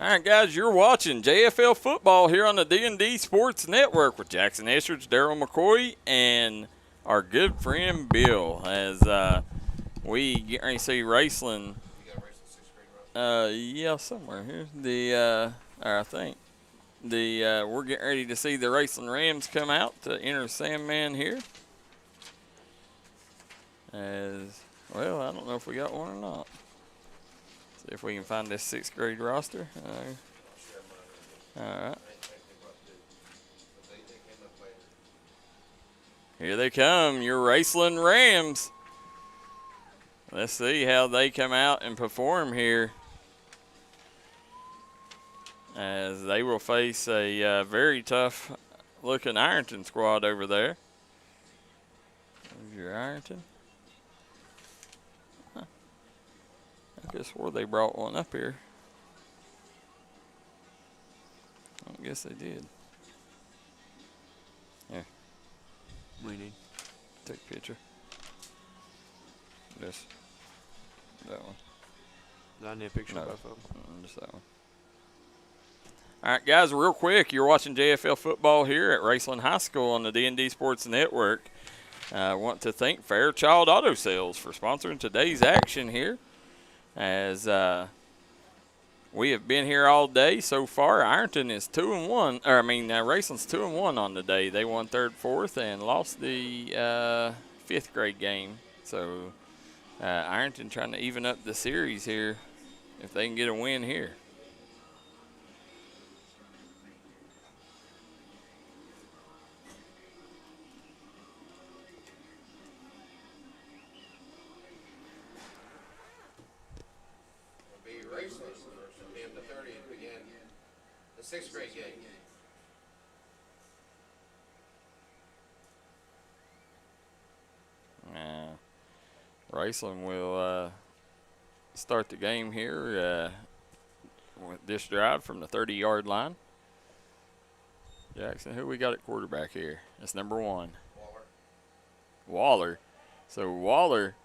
All right, guys, you're watching JFL football here on the D&D Sports Network with Jaxon, Estridge, Darryl, McCoy, and our good friend Bill. As we get ready to see Raceland. You got Raceland 6th grade, right? Yeah, somewhere here. I think we're getting ready to see the Raceland Rams come out to enter Sandman here. As well, I don't know if we got one or not. See if we can find this 6th grade roster. All right. Here they come, your Raceland Rams. Let's see how they come out and perform here, as they will face a very tough-looking Ironton squad over there. There's your Ironton. I could have swore they brought one up here. I guess they did. Here. We need. Take a picture. Just that one. I need a picture of both of them. Just that one. All right, guys, real quick, you're watching JFL football here at Raceland High School on the D&D Sports Network. I want to thank Fairchild Auto Sales for sponsoring today's action here. As we have been here all day so far. Ironton is 2-1. Raceland's 2-1 on the day. They won 3rd, 4th, and lost the 5th grade game. So Ironton trying to even up the series here if they can get a win here. The 30th begin the 6th grade game. Raceland will start the game here with this drive from the 30-yard line. Jaxon, who we got at quarterback here? That's number 1. Waller. So Waller.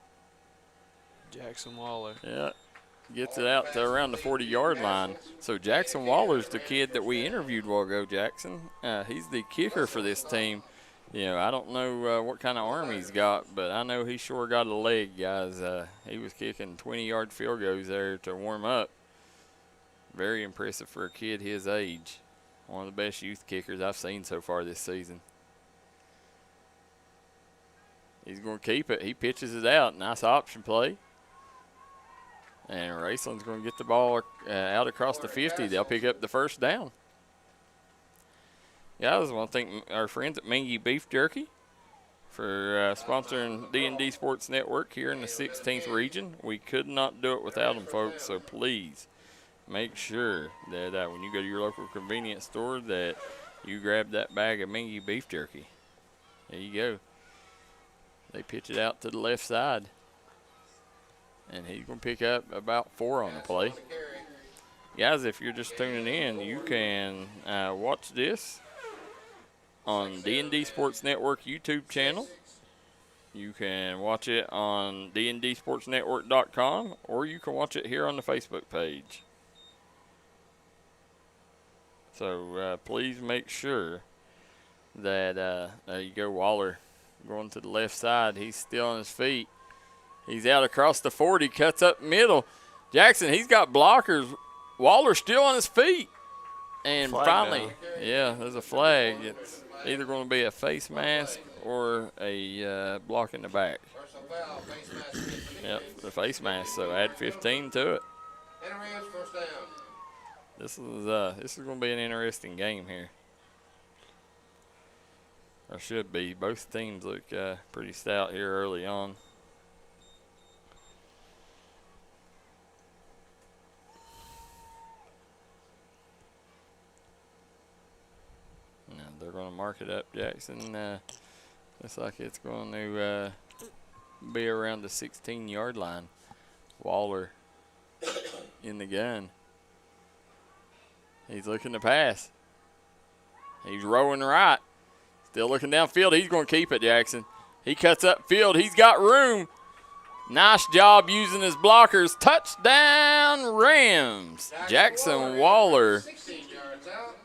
Jaxon Waller. Yeah. Gets it out to around the 40-yard line. So Jaxon Waller's the kid that we interviewed a while ago, Jaxon. He's the kicker for this team. You know, I don't know what kind of arm he's got, but I know he sure got a leg, guys. He was kicking 20-yard field goals there to warm up. Very impressive for a kid his age. One of the best youth kickers I've seen so far this season. He's going to keep it. He pitches it out. Nice option play. And Raceland's going to get the ball out across the 50. They'll pick up the first down. Guys, I want to thank our friends at Mingy Beef Jerky for sponsoring D&D Sports Network here in the 16th region. We could not do it without them, folks, so please make sure that when you go to your local convenience store that you grab that bag of Mingy Beef Jerky. There you go. They pitch it out to the left side. And he's going to pick up about 4 on the play. Guys, if you're just tuning in, you can watch this on D&D Sports Network YouTube channel. You can watch it on dndsportsnetwork.com, or you can watch it here on the Facebook page. So please make sure that there you go, Waller going to the left side. He's still on his feet. He's out across the 40, cuts up middle. Jaxon, he's got blockers. Waller's still on his feet. And flag finally, down. Yeah, there's a flag. It's either going to be a face mask or a block in the back. Yep, the face mask, so add 15 to it. This is going to be an interesting game here. Or should be. Both teams look pretty stout here early on. They're going to mark it up, Jaxon. Looks like it's going to be around the 16-yard line. Waller in the gun. He's looking to pass. He's rolling right. Still looking downfield. He's going to keep it, Jaxon. He cuts up field. He's got room. Nice job using his blockers. Touchdown, Rams. Jaxon Waller 16 yards out.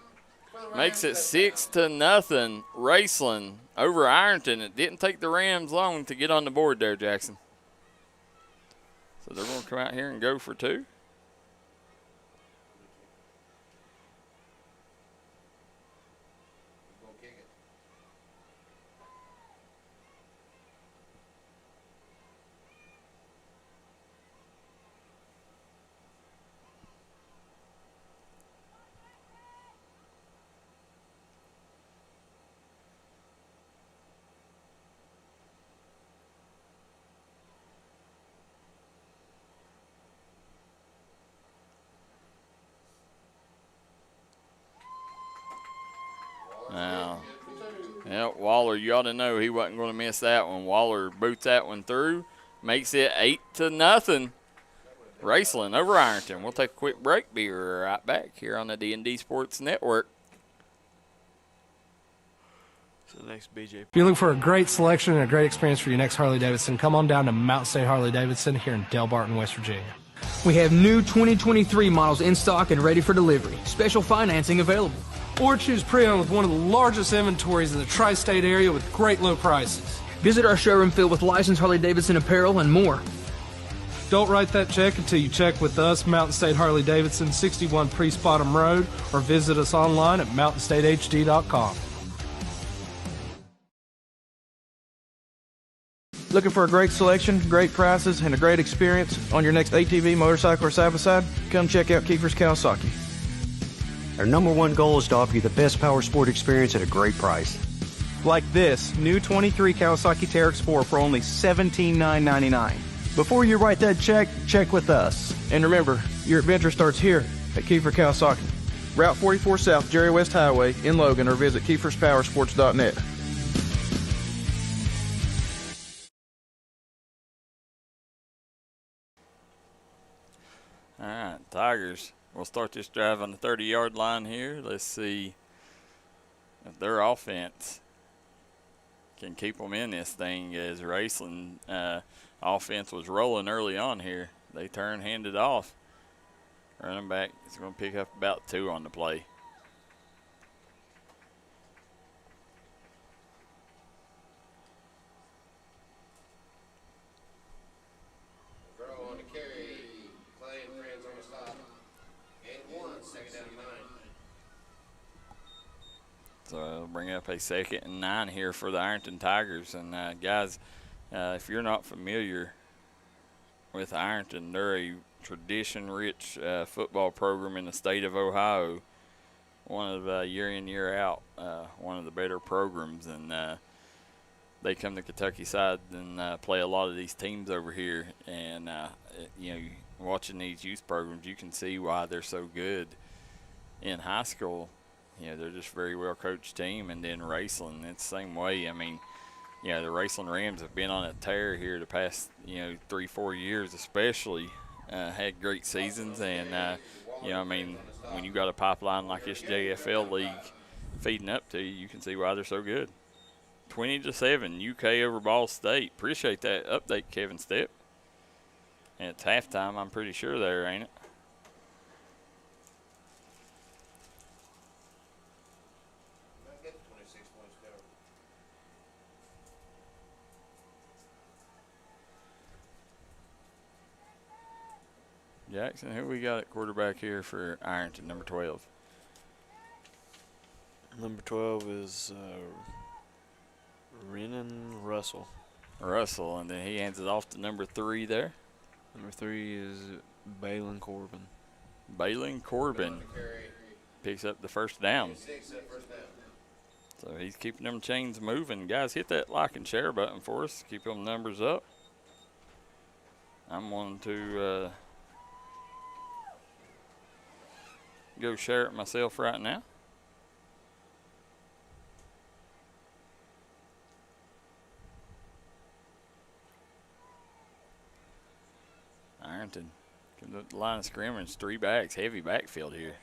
For the makes it Rams, 6-0. Raceland over Ironton. It didn't take the Rams long to get on the board there, Jackson. So they're going to come out here and go for 2. Go kick it. Now, yeah, Waller, you ought to know he wasn't going to miss that one. Waller boots that one through, makes it 8-0. Raceland over Ironton. We'll take a quick break. Be right back here on the D&D Sports Network. So the next BJ. If you're looking for a great selection and a great experience for your next Harley-Davidson, come on down to Mountain State Harley-Davidson here in Del Barton, West Virginia. We have new 2023 models in stock and ready for delivery. Special financing available. Or choose pre-owned with one of the largest inventories in the tri-state area with great low prices. Visit our showroom filled with licensed Harley-Davidson apparel and more. Don't write that check until you check with us, Mountain State Harley-Davidson, 61 Priest Bottom Road, or visit us online at mountainstatehd.com. Looking for a great selection, great prices, and a great experience on your next ATV, motorcycle, or side-by-side? Come check out Kiefer's Kawasaki. Our number one goal is to offer you the best power sport experience at a great price. Like this new 23 Kawasaki Teryx 4 for only $17,999. Before you write that check, check with us. And remember, your adventure starts here at Kiefer Kawasaki. Route 44 South, Jerry West Highway in Logan, or visit KiefersPowersports.net. All right, Tigers. We'll start this drive on the 30-yard line here. Let's see if their offense can keep them in this thing, as Raceland offense was rolling early on here. They turn, hand it off. Running back is going to pick up about 2 on the play. Throw on the carry. Clay and Friends on the stop. And 1, second down and 9. So it'll bring up a 2nd and 9 here for the Ironton Tigers. And guys, if you're not familiar with Ironton, they're a tradition-rich football program in the state of Ohio. One of year in, year out, one of the better programs. And they come to Kentucky side and play a lot of these teams over here. And, watching these youth programs, you can see why they're so good in high school. They're just a very well-coached team. And then Raceland, it's the same way. I mean, the Raceland Rams have been on a tear here the past, 3-4 years especially. Had great seasons. And, when you got a pipeline like this JFL league feeding up to you, you can see why they're so good. 20-7, UK over Ball State. Appreciate that update, Kevin Stepp. And it's halftime, I'm pretty sure there, ain't it? Might get 26 points covered. Jackson, who we got at quarterback here for Ironton, number 12? Number 12 is Renan Russell. Russell, and then he hands it off to number 3 there. Number 3 is Balin Corbin. Balin Corbin picks up the first down. 6 at first down. So he's keeping them chains moving. Guys, hit that like and share button for us. Keep them numbers up. I'm wanting to go share it myself right now. Ironton comes up the line of scrimmage, 3 backs, heavy backfield here.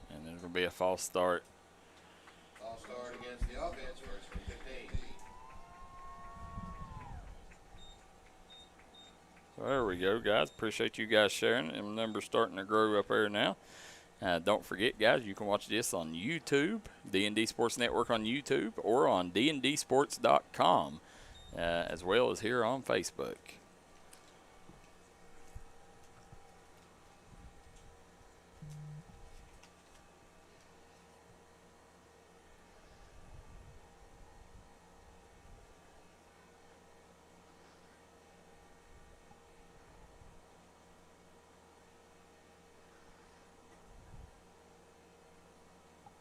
And there's going to be a false start. False start against the offense, first and 15. There we go, guys. Appreciate you guys sharing. Them numbers starting to grow up there now. Don't forget, guys, you can watch this on YouTube, D&D Sports Network on YouTube, or on dndsports.com, as well as here on Facebook.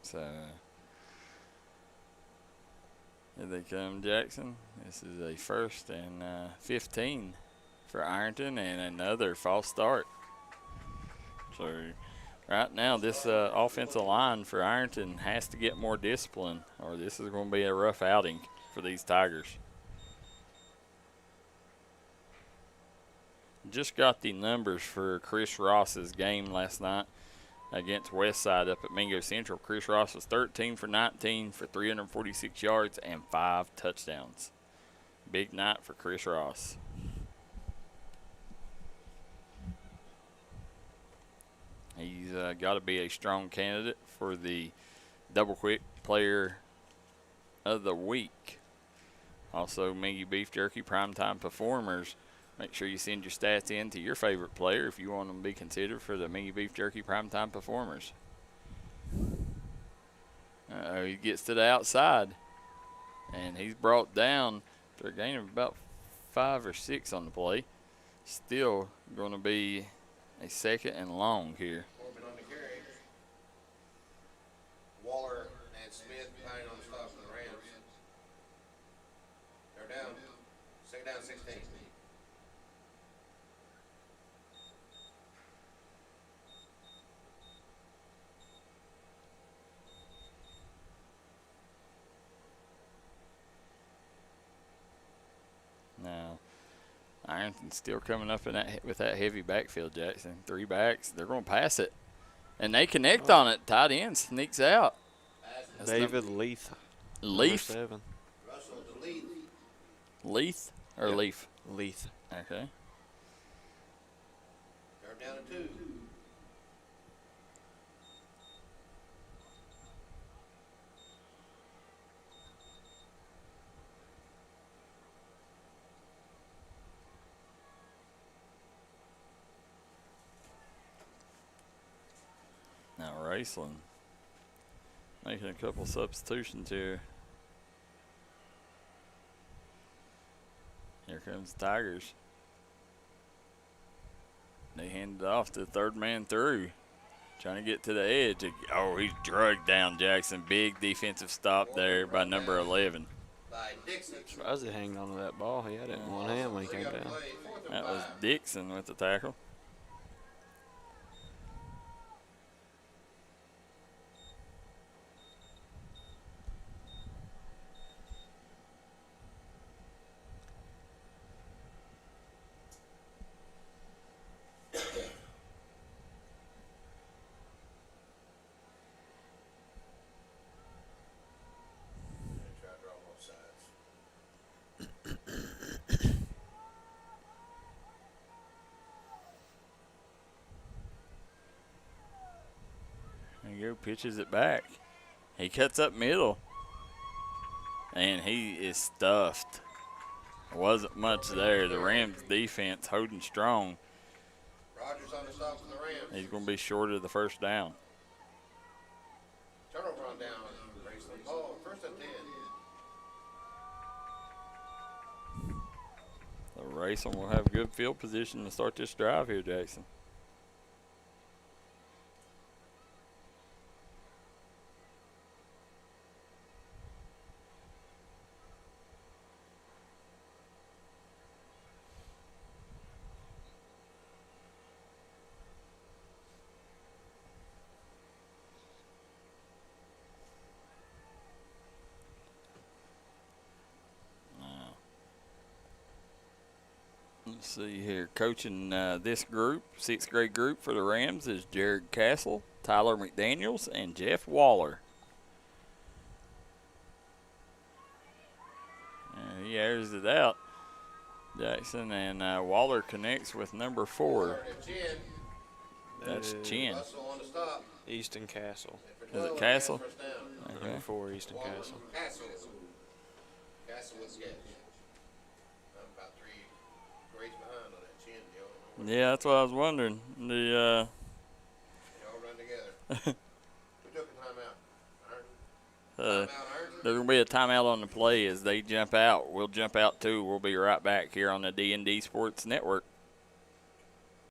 So, here they come, Jaxon. This is a 1st and 15 for Ironton and another false start. So, right now, this offensive line for Ironton has to get more discipline, or this is going to be a rough outing for these Tigers. Just got the numbers for Chris Ross's game last night against Westside up at Mingo Central. Chris Ross was 13 for 19 for 346 yards and 5 touchdowns. Big night for Chris Ross. He's got to be a strong candidate for the Double Quick Player of the Week. Also, Mingy Beef Jerky Primetime Performers. Make sure you send your stats in to your favorite player if you want them to be considered for the Mingy Beef Jerky Primetime Performers. He gets to the outside, and he's brought down for a gain of about 5 or 6 on the play. Still going to be a 2nd and long here. Corbin on the carry. Waller and Smith behind on the stop for the Rams. They're down. 2nd down, 16. Now, Ironton's still coming up in that with that heavy backfield, Jaxon. 3 backs. They're going to pass it. And they connect on it. Tight end sneaks out. That's David Leith. Leaf? Number 7. Russell to lead. Leith or Yep. Leaf? Leith. Okay. They're down to 2. Now Raceland making a couple substitutions here. Here comes the Tigers. They hand it off to the 3rd man through. Trying to get to the edge. Oh, he's drugged down, Jaxon. Big defensive stop there by number 11. By Dixon. Surprised he hanging on to that ball. He had it in one hand when he came down. Play, 4th and That 5. was Dixon with the tackle. Try to draw both sides. There you go, pitches it back. He cuts up middle. And he is stuffed. Wasn't much there. The Rams defense holding strong. Rogers on the stop for the Rams. He's going to be short of the 1st down. Turnover on down. Raceland. Oh, 1st and 10. The Raceland will have good field position to start this drive here, Jaxon. Let's see here. Coaching this group, 6th grade group for the Rams, is Jared Castle, Tyler McDaniels, and Jeff Waller. He airs it out. Jaxon, and Waller connects with number 4. That's Chin. Russell on the stop. Easton Castle. Is it Castle? First down. Okay. Number 4, Easton Castle. Castle. Castle with sketch. I'm about 3 grades behind on that Chin deal. Yeah, that's what I was wondering. The They all run together. We took a timeout. Ironton. there's gonna be a timeout on the play as they jump out. We'll jump out too. We'll be right back here on the D&D Sports Network.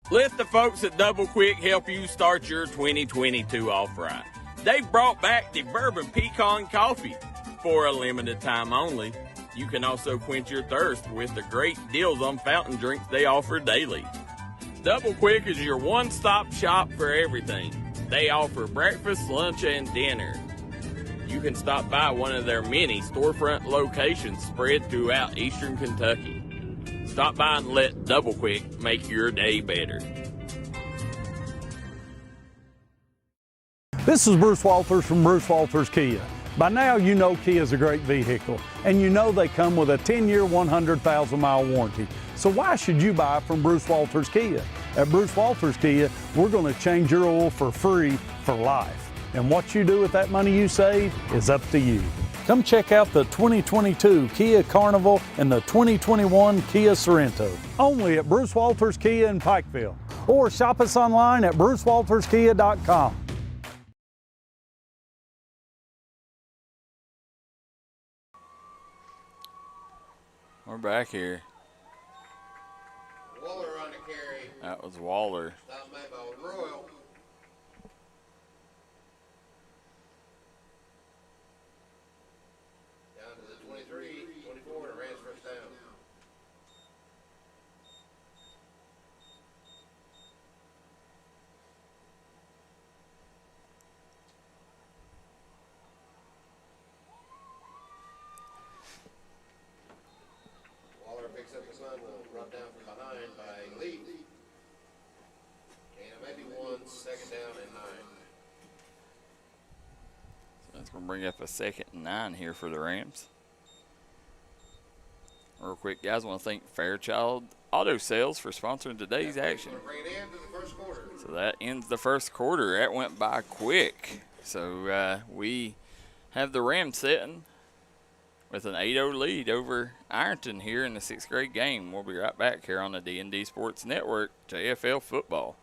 Let the folks at Double Quick help you start your 2022 off right. They've brought back the Bourbon Pecan Coffee for a limited time only. You can also quench your thirst with the great deals on fountain drinks they offer daily. Double Quick is your one-stop shop for everything. They offer breakfast, lunch, and dinner. You can stop by one of their many storefront locations spread throughout eastern Kentucky. Stop by and let Double Quick make your day better. This is Bruce Walters from Bruce Walters Kia. By now you know Kia is a great vehicle, and you know they come with a 10-year, 100,000-mile warranty. So why should you buy from Bruce Walters Kia? At Bruce Walters Kia, we're going to change your oil for free for life. And what you do with that money you save is up to you. Come check out the 2022 Kia Carnival and the 2021 Kia Sorento, only at Bruce Walters Kia in Pikeville. Or shop us online at brucewalterskia.com. We're back here. Waller on the carry. That was Waller. Stop made by Royal. Down to the 23, 24, and Rams first down. Waller picks up the punt, will brought down from behind by Lee. And maybe 1 second down and 9. So that's going to bring up a 2nd and 9 here for the Rams. Real quick, guys, I want to thank Fairchild Auto Sales for sponsoring today's action. Bring it into the first quarter. So that ends the first quarter. That went by quick. So we have the Rams sitting with an 8-0 lead over Ironton here in the 6th grade game. We'll be right back here on the D&D Sports Network, JFL football.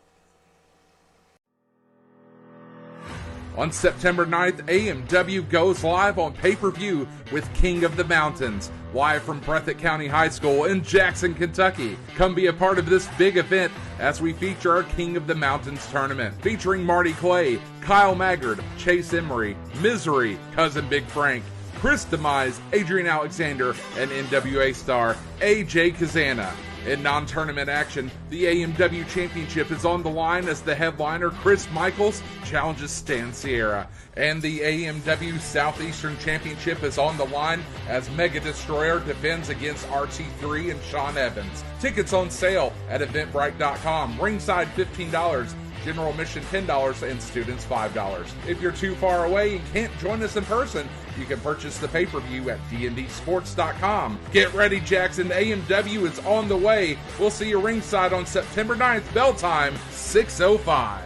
On September 9th, AMW goes live on pay-per-view with King of the Mountains, live from Breathitt County High School in Jackson, Kentucky. Come be a part of this big event as we feature our King of the Mountains tournament, featuring Marty Clay, Kyle Maggard, Chase Emery, Misery, Cousin Big Frank, Chris Demise, Adrian Alexander, and NWA star AJ Kazana. In non-tournament action, the AMW Championship is on the line as the headliner Chris Michaels challenges Stan Sierra. And the AMW Southeastern Championship is on the line as Mega Destroyer defends against RT3 and Sean Evans. Tickets on sale at eventbrite.com. Ringside $15. General admission $10 and students $5. If you're too far away and can't join us in person, you can purchase the pay-per-view at dndsports.com. Get ready, Jackson. AMW is on the way. We'll see you ringside on September 9th, bell time, 6:05.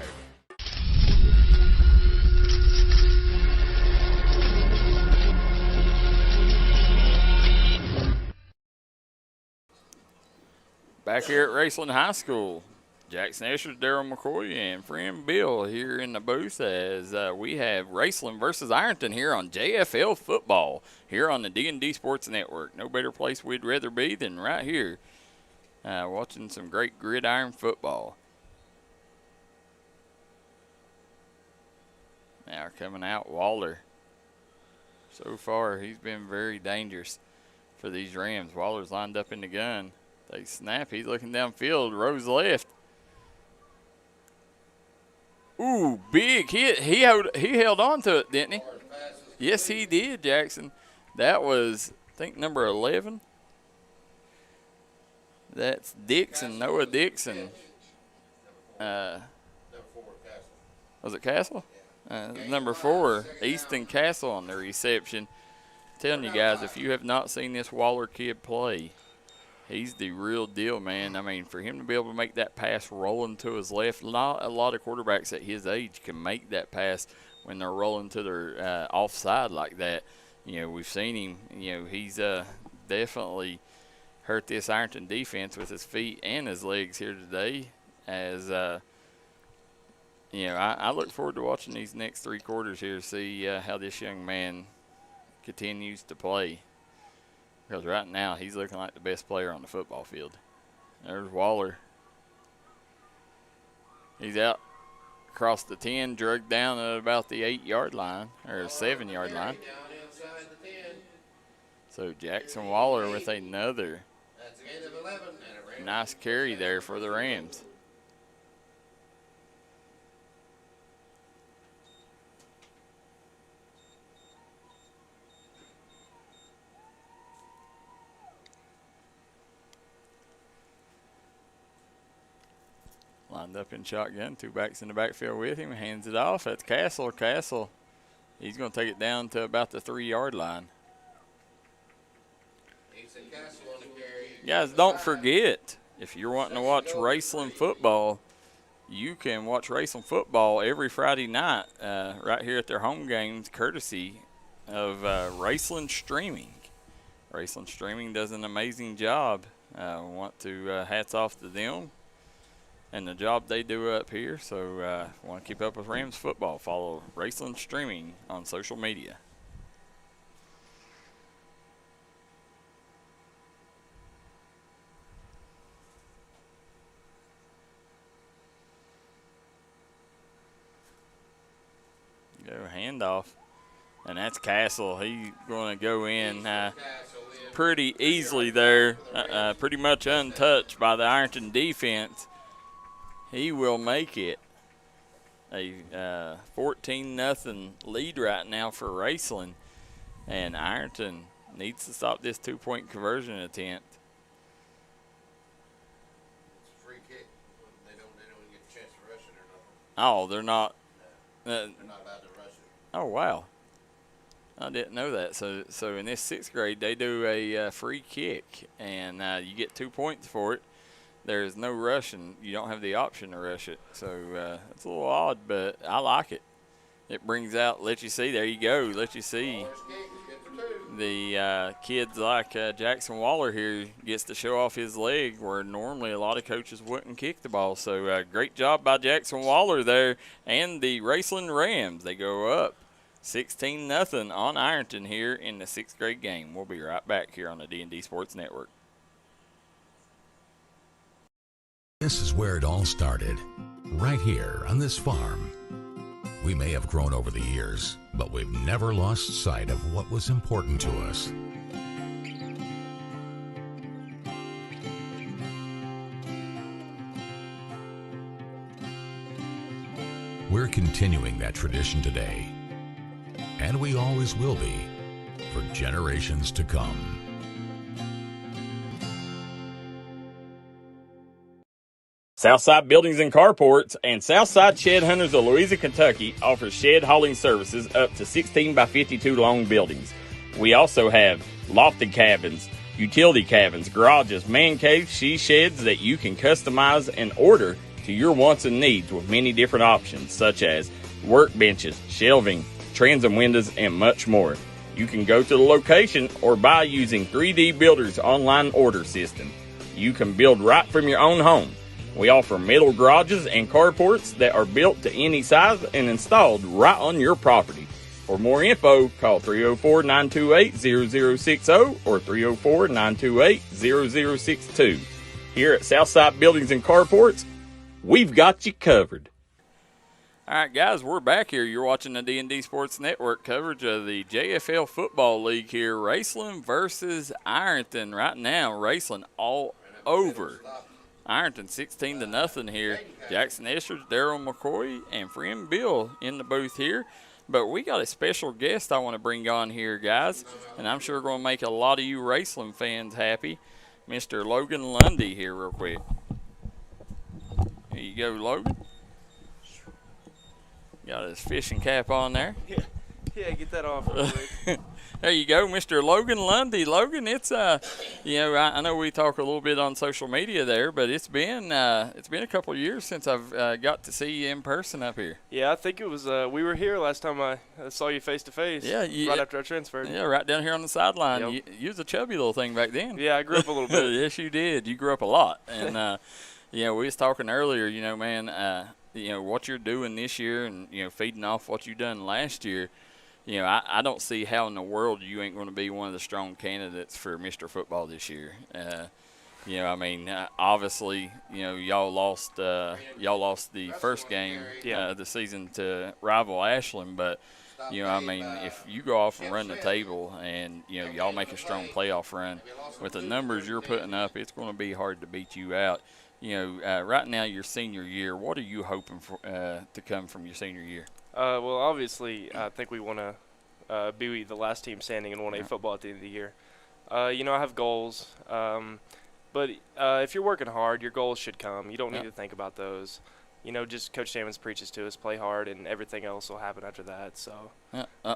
Back here at Raceland High School, Jackson Estridge, Darryl McCoy, and friend Bill here in the booth as we have Raceland versus Ironton here on JFL football here on the D&D Sports Network. No better place we'd rather be than right here watching some great gridiron football. Now coming out, Waller. So far, he's been very dangerous for these Rams. Waller's lined up in the gun. They snap. He's looking downfield. Rose left. Ooh, big hit. He held on to it, didn't he? Yes, he did, Jackson. That was, I think, number 11. That's Dixon, Noah Dixon. Was it Castle? Number 4, Easton Castle on the reception. Telling you guys, if you have not seen this Waller kid play, he's the real deal, man. I mean, for him to be able to make that pass rolling to his left, not a lot of quarterbacks at his age can make that pass when they're rolling to their offside like that. You know, we've seen him. You know, he's definitely hurt this Ironton defense with his feet and his legs here today. As you know, I look forward to watching these next 3 quarters here to see how this young man continues to play. Because right now he's looking like the best player on the football field. There's Waller. He's out across the 10, drugged down at about the 8-yard line, or 7-yard line. So Jaxon Waller with another nice carry there for the Rams. Lined up in shotgun, 2 backs in the backfield with him, hands it off. That's Castle. Castle, he's going to take it down to about the 3-yard line. Guys, don't forget, if you're wanting to watch Raceland football, you can watch Raceland football every Friday night right here at their home games, courtesy of Raceland Streaming. Raceland Streaming does an amazing job. Want to hats off to them and the job they do up here. So want to keep up with Rams football, follow Raceland Streaming on social media. Go handoff, and that's Castle. He's going to go in pretty easily there, pretty much untouched by the Ironton defense. He will make it a 14-0 lead right now for Raceland, and Ironton needs to stop this 2-point conversion attempt. It's a free kick. They don't even get a chance to rush it or nothing. Oh, they're not. They're not allowed to rush it. Oh, wow. I didn't know that. So in this 6th grade, they do a free kick, and you get 2 points for it. There's no rushing. You don't have the option to rush it. So it's a little odd, but I like it. It brings out, let you see, there you go, let you see the kids like Jaxon Waller here gets to show off his leg where normally a lot of coaches wouldn't kick the ball. So great job by Jaxon Waller there and the Raceland Rams. They go up 16-0 on Ironton here in the 6th grade game. We'll be right back here on the D&D Sports Network. This is where it all started, right here on this farm. We may have grown over the years, but we've never lost sight of what was important to us. We're continuing that tradition today, and we always will be for generations to come. Southside Buildings and Carports and Southside Shed Hunters of Louisa, Kentucky offers shed hauling services up to 16 by 52 long buildings. We also have lofted cabins, utility cabins, garages, man caves, she sheds that you can customize and order to your wants and needs with many different options such as workbenches, shelving, transom windows, and much more. You can go to the location or buy using 3D Builder's online order system. You can build right from your own home. We offer metal garages and carports that are built to any size and installed right on your property. For more info, call 304-928-0060 or 304-928-0062. Here at Southside Buildings and Carports, we've got you covered. All right, guys, we're back here. You're watching the D&D Sports Network coverage of the JFL Football League here. Raceland versus Ironton right now. Raceland all over Ironton 16-0 here. Jaxon, Estridge, Darryl, McCoy, and friend Bill in the booth here. But we got a special guest I want to bring on here, guys, and I'm sure going to make a lot of you Raceland fans happy. Mr. Logan Lundy here real quick. Here you go, Logan. Got his fishing cap on there. Yeah, get that off real quick. There you go, Mr. Logan Lundy. Logan, it's I know we talk a little bit on social media there, but it's been a couple of years since I've got to see you in person up here. Yeah, I think it was we were here last time I saw you face to face. Yeah, right after I transferred. Yeah, right down here on the sideline. Yep. You was a chubby little thing back then. Yeah, I grew up a little bit. Yes, you did. You grew up a lot, and we was talking earlier. Man, what you're doing this year, and feeding off what you done last year. I don't see how in the world you ain't going to be one of the strong candidates for Mr. Football this year. Obviously, y'all lost the first game of the season to rival Ashland, but if you go off and run the table and y'all make a strong playoff run with the numbers you're putting up, it's going to be hard to beat you out. Right now, your senior year, what are you hoping for to come from your senior year? Well, obviously, I think we want to be the last team standing in 1A football at the end of the year. I have goals, but if you're working hard, your goals should come. You don't need to think about those. Just Coach Sammons preaches to us, play hard, and everything else will happen after that. So.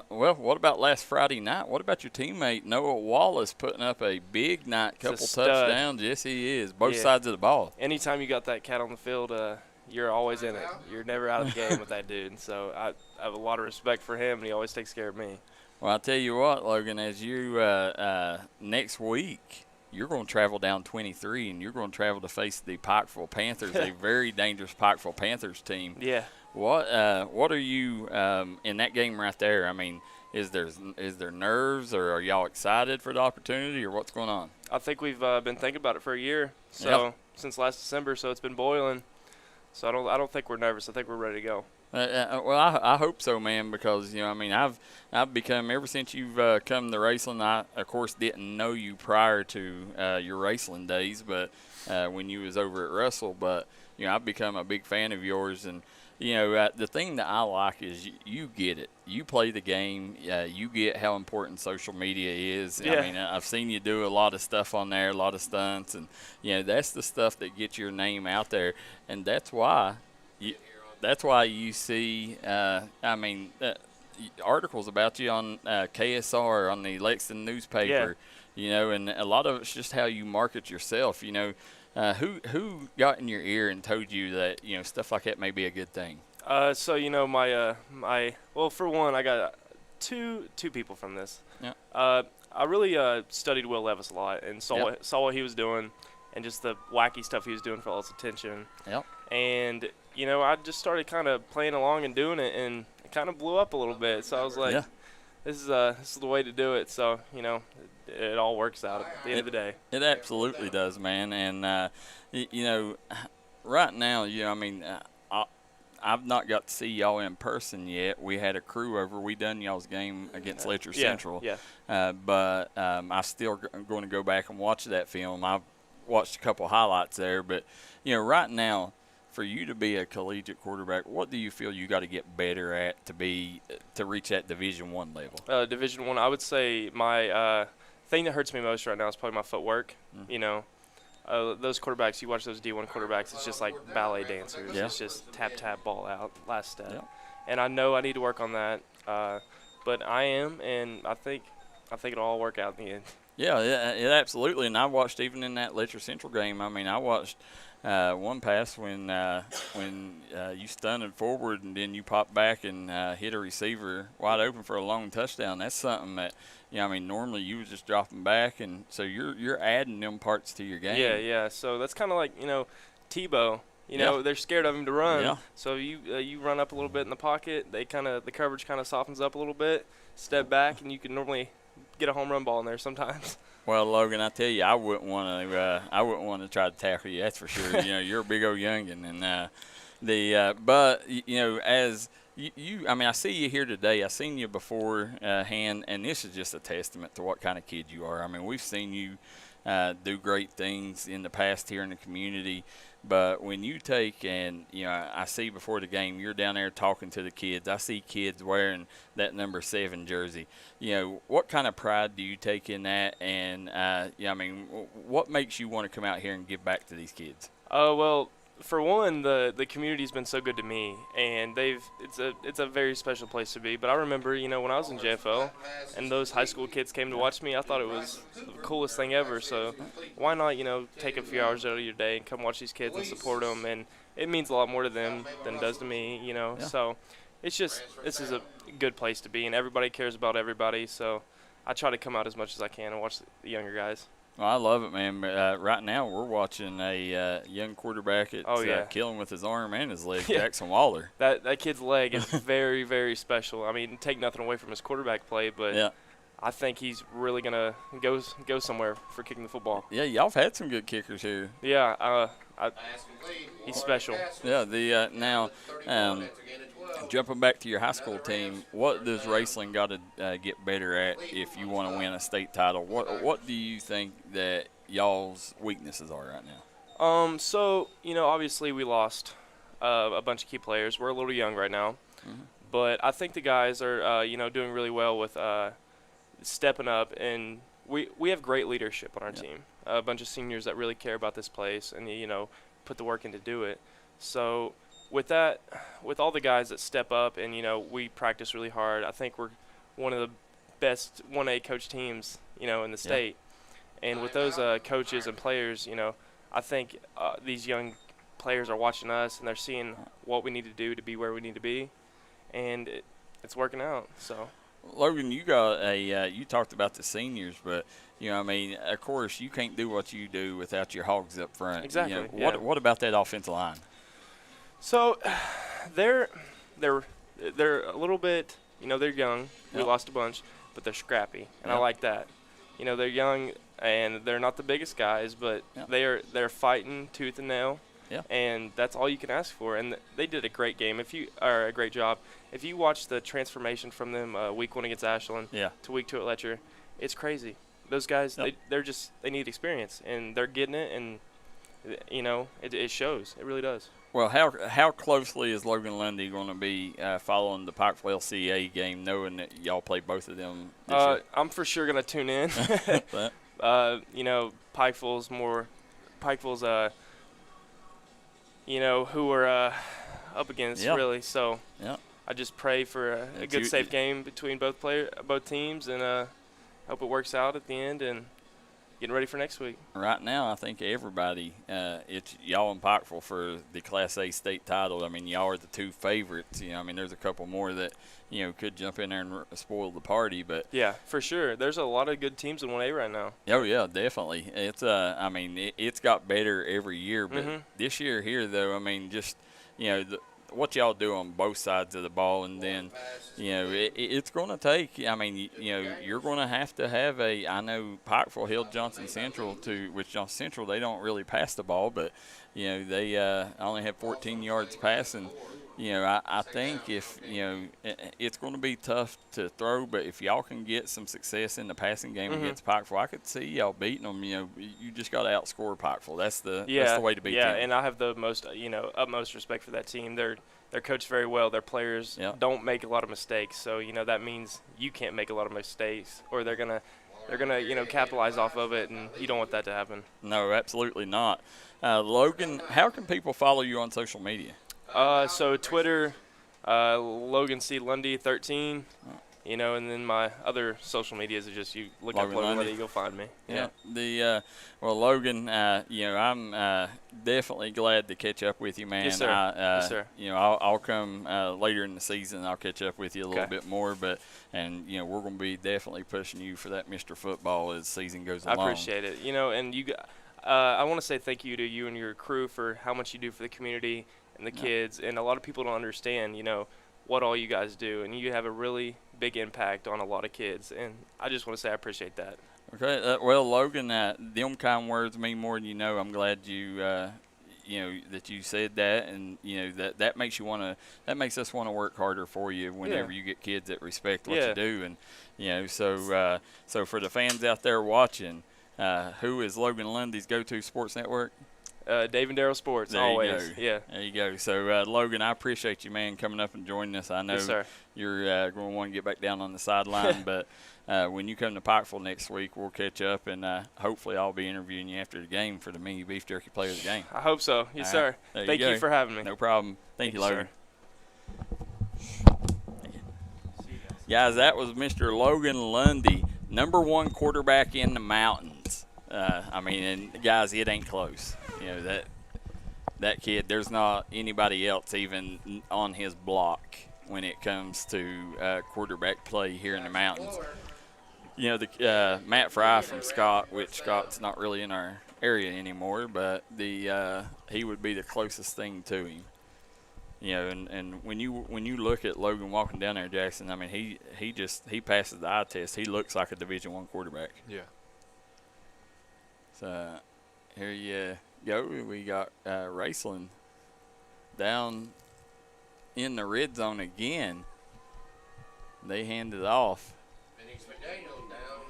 Well, what about last Friday night? What about your teammate Noah Wallace putting up a big night, couple touchdowns? Yes, he is. Both sides of the ball. Anytime you got that cat on the field, you're always in it. You're never out of the game with that dude. So I have a lot of respect for him, and he always takes care of me. Well, I'll tell you what, Logan, as you next week, you're going to travel down 23, and you're going to travel to face the Pikeville Panthers, a very dangerous Pikeville Panthers team. Yeah. What are you in that game right there? I mean, is there nerves, or are y'all excited for the opportunity, or what's going on? I think we've been thinking about it for a year, since last December, so it's been boiling. So I don't think we're nervous. I think we're ready to go. Well, I hope so, man, because I've become, ever since you've come to Raceland. I of course didn't know you prior to your Raceland days, but when you was over at Russell. But I've become a big fan of yours, and the thing that I like is you get it. You play the game. You get how important social media is. Yeah. I mean, I've seen you do a lot of stuff on there, a lot of stunts, and that's the stuff that gets your name out there, and that's why you see. Articles about you on KSR, on the Lexington newspaper. And a lot of it's just how you market yourself. Who got in your ear and told you that stuff like that may be a good thing? Well, for one, I got two people from this. Yeah. I really studied Will Levis a lot and saw what he was doing, and just the wacky stuff he was doing for all his attention. Yep. And I just started kind of playing along and doing it, and it kind of blew up a little bit. So I was like, this is the way to do it. So it all works out at the end of the day. It absolutely does, man. And right now, I've not got to see y'all in person yet. We had a crew over. We done y'all's game against Letcher Central. Yeah. But I'm still going to go back and watch that film. I've watched a couple highlights there. But, right now, for you to be a collegiate quarterback, what do you feel you got to get better at to reach that Division I level? Division I, I would say my thing that hurts me most right now is probably my footwork. Those quarterbacks, you watch those D1 quarterbacks, it's just like ballet dancers. Yeah. It's just tap, tap, ball out, last step. Yeah. And I know I need to work on that, but I am, and I think it'll all work out in the end. Yeah, it absolutely. And I watched even in that Letcher Central game. I mean, I watched one pass when you stunted forward and then you popped back and hit a receiver wide open for a long touchdown. That's something that normally you was just dropping back, and so you're adding them parts to your game. Yeah. So that's kind of like Tebow. They're scared of him to run. Yeah. So you run up a little bit in the pocket. The coverage kind of softens up a little bit. Step back, and you can normally get a home run ball in there sometimes. Well, Logan, I tell you, I wouldn't want to try to tackle you. That's for sure. You're a big old youngin, and but as you, I see you here today. I seen you beforehand, and this is just a testament to what kind of kid you are. I mean, we've seen you do great things in the past here in the community. But when you take and, I see before the game, you're down there talking to the kids. I see kids wearing that number 7 jersey. What kind of pride do you take in that? And, what makes you want to come out here and give back to these kids? Well, for one, the community's been so good to me, and it's a very special place to be. But I remember, when I was in JFL, and those high school kids came to watch me, I thought it was the coolest thing ever. So why not, take a few hours out of your day and come watch these kids and support them? And it means a lot more to them than it does to me, So it's just, this is a good place to be, and everybody cares about everybody. So I try to come out as much as I can and watch the younger guys. Well, I love it, man. Right now we're watching a young quarterback that's killing with his arm and his leg, Jaxon Waller. That kid's leg is very, very special. I mean, take nothing away from his quarterback play, but I think he's really going to go somewhere for kicking the football. Yeah, y'all have had some good kickers here. Yeah, he's special. Yeah, now jumping back to your high school team, what does Raceland got to get better at if you want to win a state title? What do you think that y'all's weaknesses are right now? So, obviously we lost a bunch of key players. We're a little young right now, but I think the guys are, doing really well with stepping up, and we have great leadership on our team. A bunch of seniors that really care about this place and, put the work in to do it. So with that, with all the guys that step up and, we practice really hard, I think we're one of the best 1A coach teams, in the state. And with those coaches and players, I think these young players are watching us and they're seeing what we need to do to be where we need to be. And it's working out, so. Logan, you got you talked about the seniors, but, of course, you can't do what you do without your hogs up front. Exactly. What about that offensive line? So they're a little bit, they're young. We lost a bunch, but they're scrappy, and I like that. They're young and they're not the biggest guys, but they're fighting tooth and nail. Yeah. And that's all you can ask for. And they did a great game. A great job. If you watch the transformation from them week 1 against Ashland to week 2 at Letcher, it's crazy. Those guys, they need experience, and they're getting it, and it shows. It really does. Well, how closely is Logan Lundy going to be following the Pikeville LCA game, knowing that y'all play both of them this year? I'm for sure going to tune in. Pikeville's who we're up against, really. So I just pray for a good, safe game between both teams, and hope it works out at the end and getting ready for next week. Right now, I think everybody, it's y'all and Pikeville for the Class A state title. I mean, y'all are the two favorites. There's a couple more that, could jump in there and spoil the party. But yeah, for sure. There's a lot of good teams in 1A right now. Oh, yeah, definitely. It's, it's got better every year. But this year here, though, just, what y'all do on both sides of the ball, and then, it's going to take, you're going to have I know Pikeville held Johnson Central which Johnson Central, they don't really pass the ball, but, they only have 14 yards passing. I think if, it's going to be tough to throw, but if y'all can get some success in the passing game against Pikeville, I could see y'all beating them. You just got to outscore Pikeville. That's the way to beat them. Yeah, and I have the most, utmost respect for that team. They're coached very well. Their players don't make a lot of mistakes. So, that means you can't make a lot of mistakes, or they're gonna capitalize off of it, and you don't want that to happen. No, absolutely not. Logan, how can people follow you on social media? So Twitter, Logan C. Lundy 13, and then my other social medias are just you look up Logan Lundy, you'll find me. Yeah. Well, Logan, I'm definitely glad to catch up with you, man. Yes, sir. Yes, sir. I'll come later in the season. I'll catch up with you a little bit more, we're going to be definitely pushing you for that Mr. Football as the season goes along. I appreciate it. And you, I want to say thank you to you and your crew for how much you do for the community and the kids, and a lot of people don't understand, what all you guys do, and you have a really big impact on a lot of kids, and I just want to say I appreciate that. Okay, well, Logan, them kind words mean more than you know. I'm glad you, that you said that, and that makes us want to work harder for you whenever you get kids that respect what you do, and so for the fans out there watching, who is Logan Lundy's go-to sports network? Dave and Darryl Sports, There always. you go. Yeah. There you go. So, Logan, I appreciate you, man, coming up and joining us. I know Yes, sir. you're going to want to get back down on the sideline, but when you come to Pikeville next week, we'll catch up, and hopefully I'll be interviewing you after the game for the Mini Beef Jerky Player of the Game. I hope so. Yes, All sir. right. Thank you for having me. No problem. Thank you, Logan. Sir. Guys, that was Mr. Logan Lundy, #1 quarterback in the mountains. I mean, and guys, it ain't close. You know, that kid, there's not anybody else even on his block when it comes to quarterback play here in the mountains. You know, the Matt Fry from Scott, which Scott's not really in our area anymore, but he would be the closest thing to him. You know, and when you look at Logan walking down there, Jaxon, I mean, he passes the eye test. He looks like a Division I quarterback. Yeah. So here you go. We got Raceland down in the red zone again. They hand it off. Phoenix McDaniel down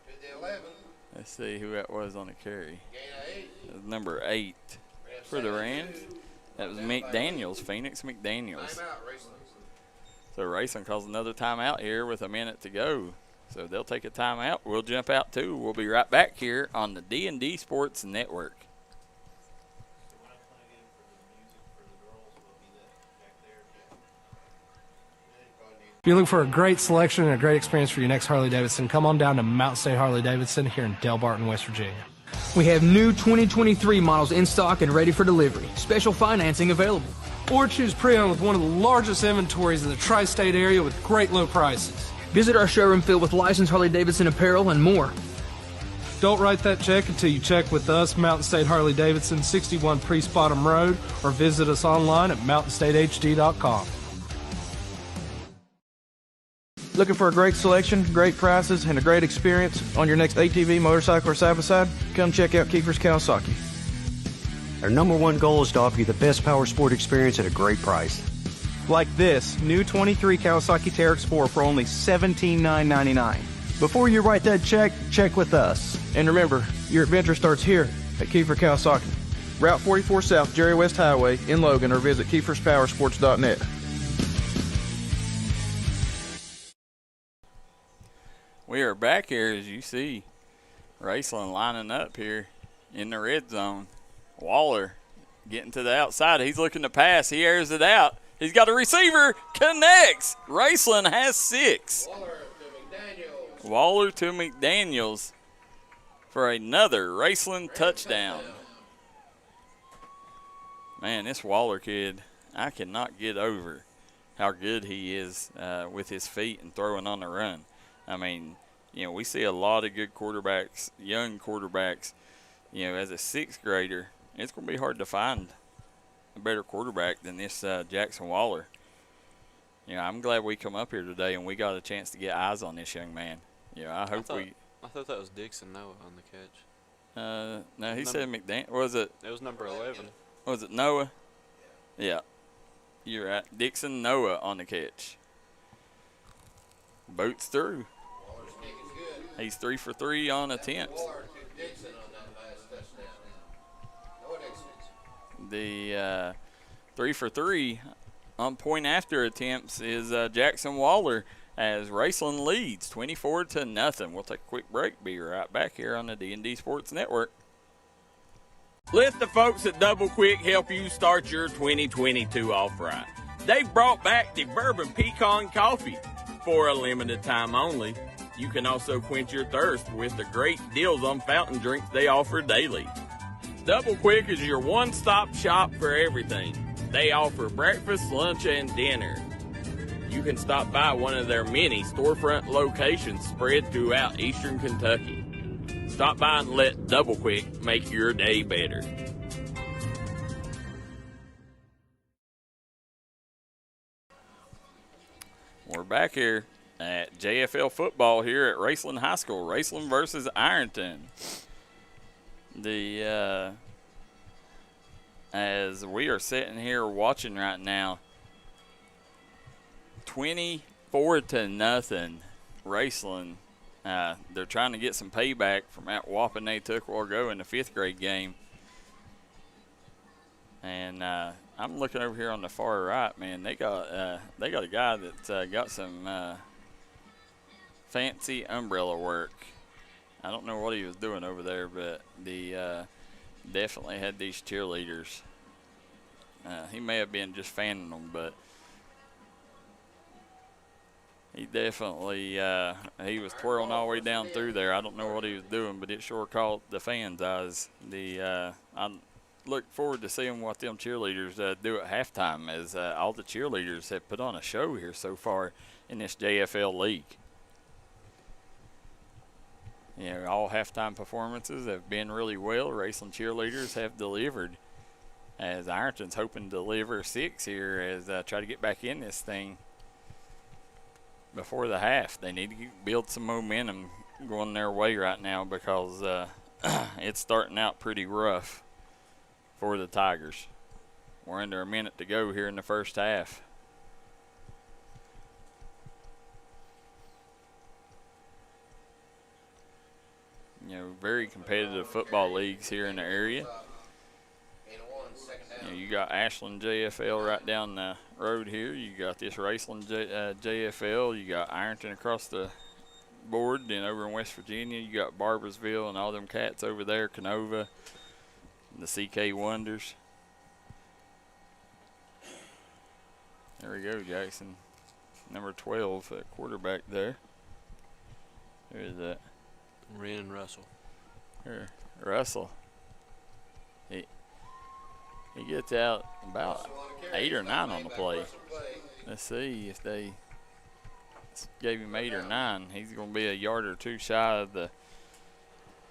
to the 11. Let's see who that was on the carry. Gain of 8. It was number 8 for the Rams. That was McDaniels, Phoenix McDaniels. Timeout, Raceland. So Raceland calls another timeout here with a minute to go. So they'll take a timeout. We'll jump out too. We'll be right back here on the D&D Sports Network. If you're looking for a great selection and a great experience for your next Harley-Davidson, come on down to Mountain State Harley-Davidson here in Del Barton, West Virginia. We have new 2023 models in stock and ready for delivery. Special financing available. Or choose pre-owned with one of the largest inventories in the tri-state area with great low prices. Visit our showroom filled with licensed Harley-Davidson apparel and more. Don't write that check until you check with us, Mountain State Harley-Davidson, 61 Priest Bottom Road, or visit us online at mountainstatehd.com. Looking for a great selection, great prices, and a great experience on your next ATV, motorcycle, or side-by-side? Come check out Kiefer's Kawasaki. Our #1 goal is to offer you the best power sport experience at a great price. Like this new 23 Kawasaki Teryx 4 for only $17,999. Before you write that check, check with us. And remember, your adventure starts here at Kiefer Kawasaki. Route 44 South, Jerry West Highway in Logan, or visit KiefersPowersports.net. We are back here, as you see, Raceland lining up here in the red zone. Waller getting to the outside. He's looking to pass. He airs it out. He's got a receiver. Connects. Raceland has 6. Waller to McDaniels for another Raceland touchdown. Man, this Waller kid, I cannot get over how good he is with his feet and throwing on the run. I mean, you know, we see a lot of good quarterbacks, young quarterbacks. You know, as a 6th grader, it's going to be hard to find a better quarterback than this Jaxon Waller. You know, I'm glad we come up here today and we got a chance to get eyes on this young man. You know, I thought that was Dixon Noah on the catch. No, he said McDaniel. Was it? It was number 11. Was it Noah? Yeah. You're right. Dixon Noah on the catch. Boots through. He's 3 for 3 on attempts. The 3 for 3 on point after attempts is Jaxon Waller as Raceland leads 24-0. We'll take a quick break. Be right back here on the D&D Sports Network. Let the folks at Double Quick help you start your 2022 off right. They've brought back the bourbon pecan coffee for a limited time only. You can also quench your thirst with the great deals on fountain drinks they offer daily. Double Quick is your one-stop shop for everything. They offer breakfast, lunch, and dinner. You can stop by one of their many storefront locations spread throughout eastern Kentucky. Stop by and let Double Quick make your day better. We're back here at JFL football here at Raceland High School. Raceland versus Ironton. As we are sitting here watching right now, 24-0 Raceland. They're trying to get some payback from that whopping they took a while ago in the 5th grade game. And I'm looking over here on the far right, man. They got a guy that got some fancy umbrella work. I don't know what he was doing over there, but the definitely had these cheerleaders. He may have been just fanning them, but he definitely he was twirling all the way down through there. I don't know what he was doing, but it sure caught the fans' eyes. I look forward to seeing what them cheerleaders do at halftime, as all the cheerleaders have put on a show here so far in this JFL league. You know, all halftime performances have been really well. Raceland cheerleaders have delivered, as Ironton's hoping to deliver 6 here as try to get back in this thing before the half. They need to build some momentum going their way right now, because it's starting out pretty rough for the Tigers. We're under a minute to go here in the first half. You know, very competitive football leagues here in the area. You know, you got Ashland JFL right down the road here. You got this Raceland JFL. You got Ironton across the board. Then over in West Virginia, you got Barbersville and all them cats over there, Canova, the CK Wonders. There we go, Jaxon. Number 12 at quarterback there. Who is that? Ren Russell. Here, Russell. He gets out about 8 or 9 on the play. Let's see if they gave him 8 or 9. He's going to be a yard or 2 shy of the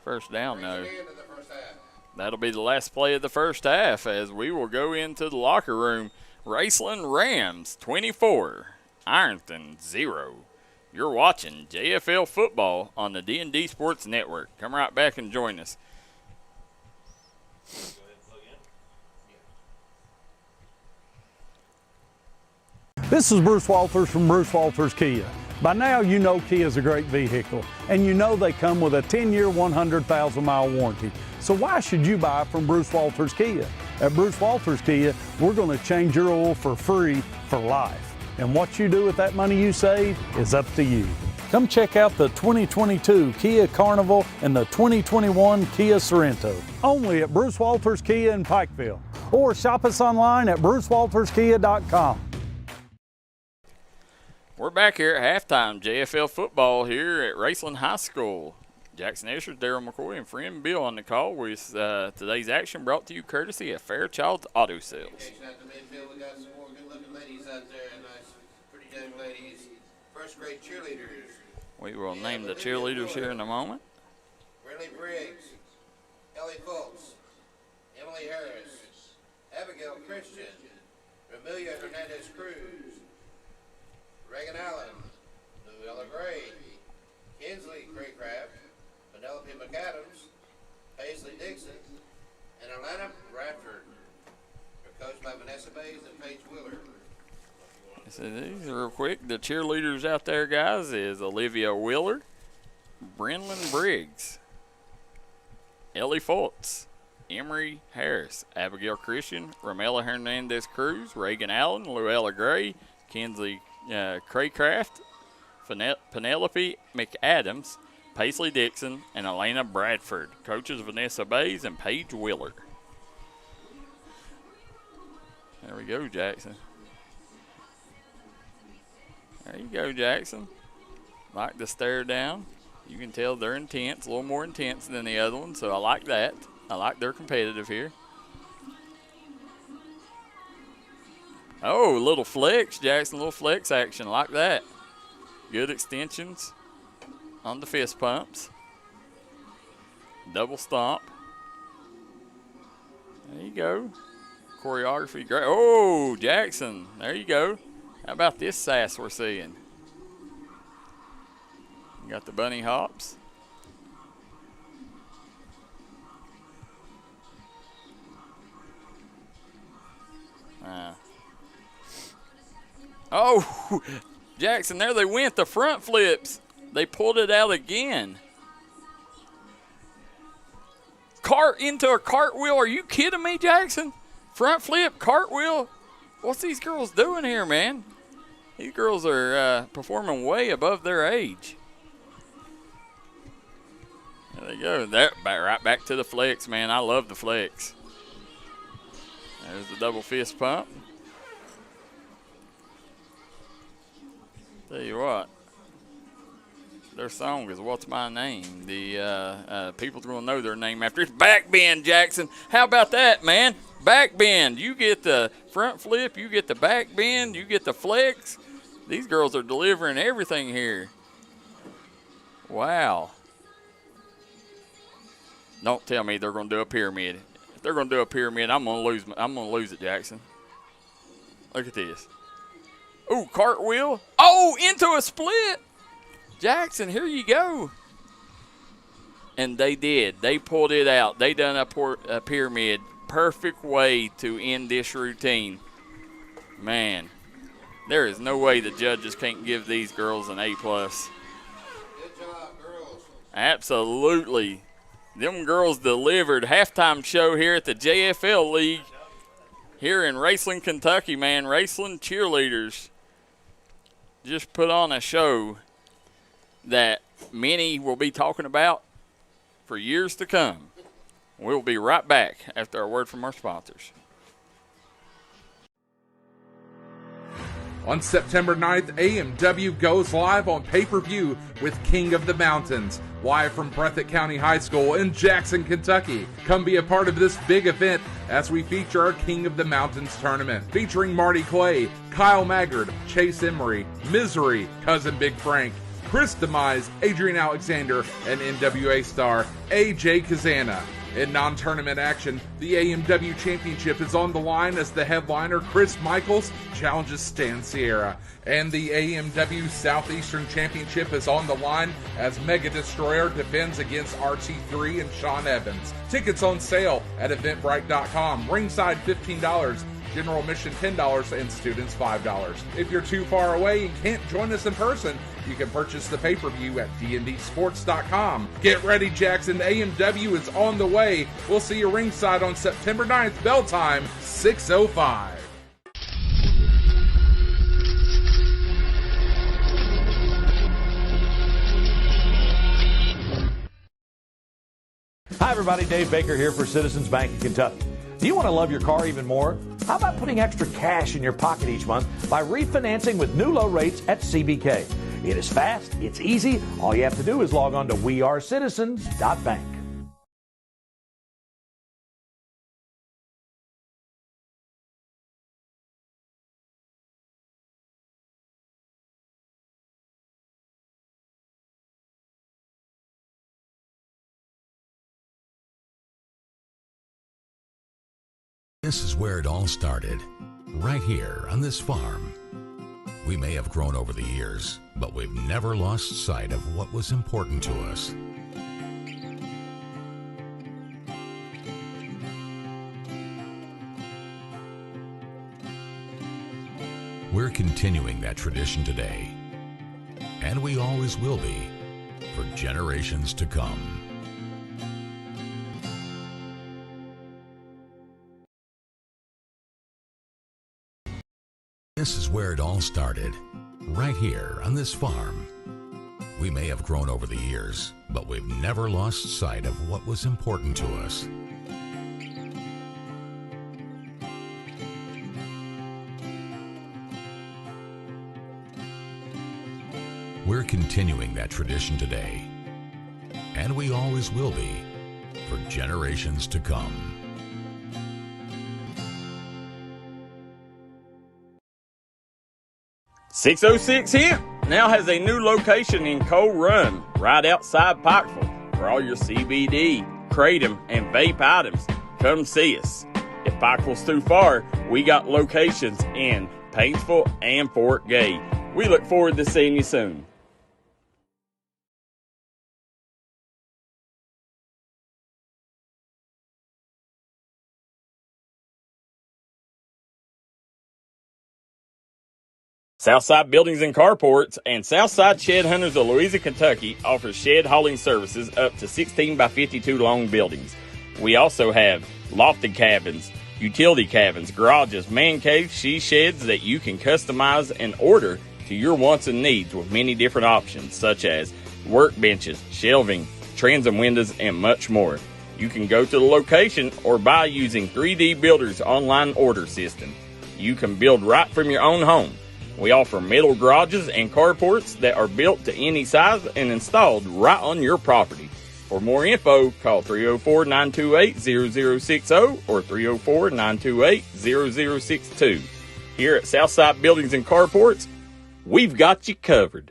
first down, though. That'll be the last play of the first half, as we will go into the locker room. Raceland Rams 24, Ironton 0. You're watching JFL football on the D&D Sports Network. Come right back and join us. This is Bruce Walters from Bruce Walters Kia. By now you know Kia is a great vehicle, and you know they come with a 10-year, 100,000-mile warranty. So why should you buy from Bruce Walters Kia? At Bruce Walters Kia, we're going to change your oil for free for life. And what you do with that money you save is up to you. Come check out the 2022 Kia Carnival and the 2021 Kia Sorento. Only at Bruce Walters Kia in Pikeville. Or shop us online at brucewalterskia.com. We're back here at halftime. JFL football here at Raceland High School. Jaxon Estridge, Darryl McCoy, and friend Bill on the call with today's action brought to you courtesy of Fairchild's Auto Sales. At the midfield, we got some more good-looking ladies out there, nice, pretty young ladies, first-grade cheerleaders. We will name the cheerleaders here in a moment. Brinley Briggs, Ellie Fultz, Emily Harris, Abigail Christian, Amelia Hernandez Cruz, Reagan Allen, Luella Gray, Kinsley Craycraft, Penelope McAdams, Paisley Dixon, and Atlanta Bradford. They're coached by Vanessa Bays and Paige Wheeler. So these real quick. The cheerleaders out there, guys, is Olivia Wheeler, Brenlyn Briggs, Ellie Fultz, Emery Harris, Abigail Christian, Ramela Hernandez Cruz, Reagan Allen, Luella Gray, Kinsley Craycraft, Penelope McAdams, Paisley Dixon, and Elena Bradford. Coaches Vanessa Bays and Paige Wheeler. There we go, Jaxon. There you go, Jaxon. Like the stare down. You can tell they're intense, a little more intense than the other one, so I like that. I like they're competitive here. Oh, little flex, Jaxon, little flex action, like that. Good extensions on the fist pumps. Double stomp. There you go. Choreography, great. Oh, Jaxon, there you go. How about this sass we're seeing? You got the bunny hops. Oh, Jaxon, there they went, the front flips. They pulled it out again. Cart into a cartwheel. Are you kidding me, Jaxon? Front flip, cartwheel. What's these girls doing here, man? These girls are performing way above their age. There they go. Right back to the flex, man. I love the flex. There's the double fist pump. Tell you what, their song is "What's My Name." The people's gonna know their name after it's back bend, Jaxon. How about that, man? Back bend. You get the front flip, you get the back bend, you get the flex. These girls are delivering everything here. Wow. Don't tell me they're gonna do a pyramid. If they're gonna do a pyramid, I'm gonna lose it, Jaxon. Look at this. Ooh, cartwheel. Oh, into a split. Jaxon, here you go. And they did. They pulled it out. They done a pyramid. Perfect way to end this routine. Man, there is no way the judges can't give these girls an A+. Good job, girls. Absolutely. Them girls delivered. Halftime show here at the JFL League here in Raceland, Kentucky, man. Raceland cheerleaders just put on a show that many will be talking about for years to come. We'll be right back after a word from our sponsors. On September 9th, AMW goes live on pay-per-view with King of the Mountains, live from Breathitt County High School in Jaxon, Kentucky. Come be a part of this big event as we feature our King of the Mountains tournament, featuring Marty Clay, Kyle Maggard, Chase Emery, Misery, Cousin Big Frank, Chris Demise, Adrian Alexander, and NWA star AJ Kazana. In non-tournament action, the AMW Championship is on the line as the headliner Chris Michaels challenges Stan Sierra. And the AMW Southeastern Championship is on the line as Mega Destroyer defends against RT3 and Sean Evans. Tickets on sale at eventbrite.com. Ringside $15. General admission $10 and students $5. If you're too far away and can't join us in person, you can purchase the pay-per-view at dndsports.com. Get ready, Jaxon. AMW is on the way. We'll see you ringside on September 9th, bell time, 6:05. Hi, everybody. Dave Baker here for Citizens Bank in Kentucky. Do you want to love your car even more? How about putting extra cash in your pocket each month by refinancing with new low rates at CBK? It is fast, it's easy. All you have to do is log on to wearecitizens.bank. This is where it all started, right here on this farm. We may have grown over the years, but we've never lost sight of what was important to us. We're continuing that tradition today, and we always will be, for generations to come. This is where it all started, right here on this farm. We may have grown over the years, but we've never lost sight of what was important to us. We're continuing that tradition today, and we always will be, for generations to come. .606 Hemp now has a new location in Coal Run, right outside Pikeville. For all your CBD, kratom, and vape items, come see us. If Pikeville's too far, we got locations in Paintsville and Fort Gay. We look forward to seeing you soon. Southside Buildings and Carports and Southside Shed Hunters of Louisa, Kentucky offers shed hauling services up to 16 by 52 long buildings. We also have lofted cabins, Utility cabins, garages, man caves, she sheds that you can customize and order to your wants and needs with many different options such as workbenches, shelving, transom windows, and much more. You can go to the location or buy using 3D Builder's online order system. You can build right from your own home. We offer metal garages and carports that are built to any size and installed right on your property. For more info, call 304-928-0060 or 304-928-0062. Here at Southside Buildings and Carports, we've got you covered.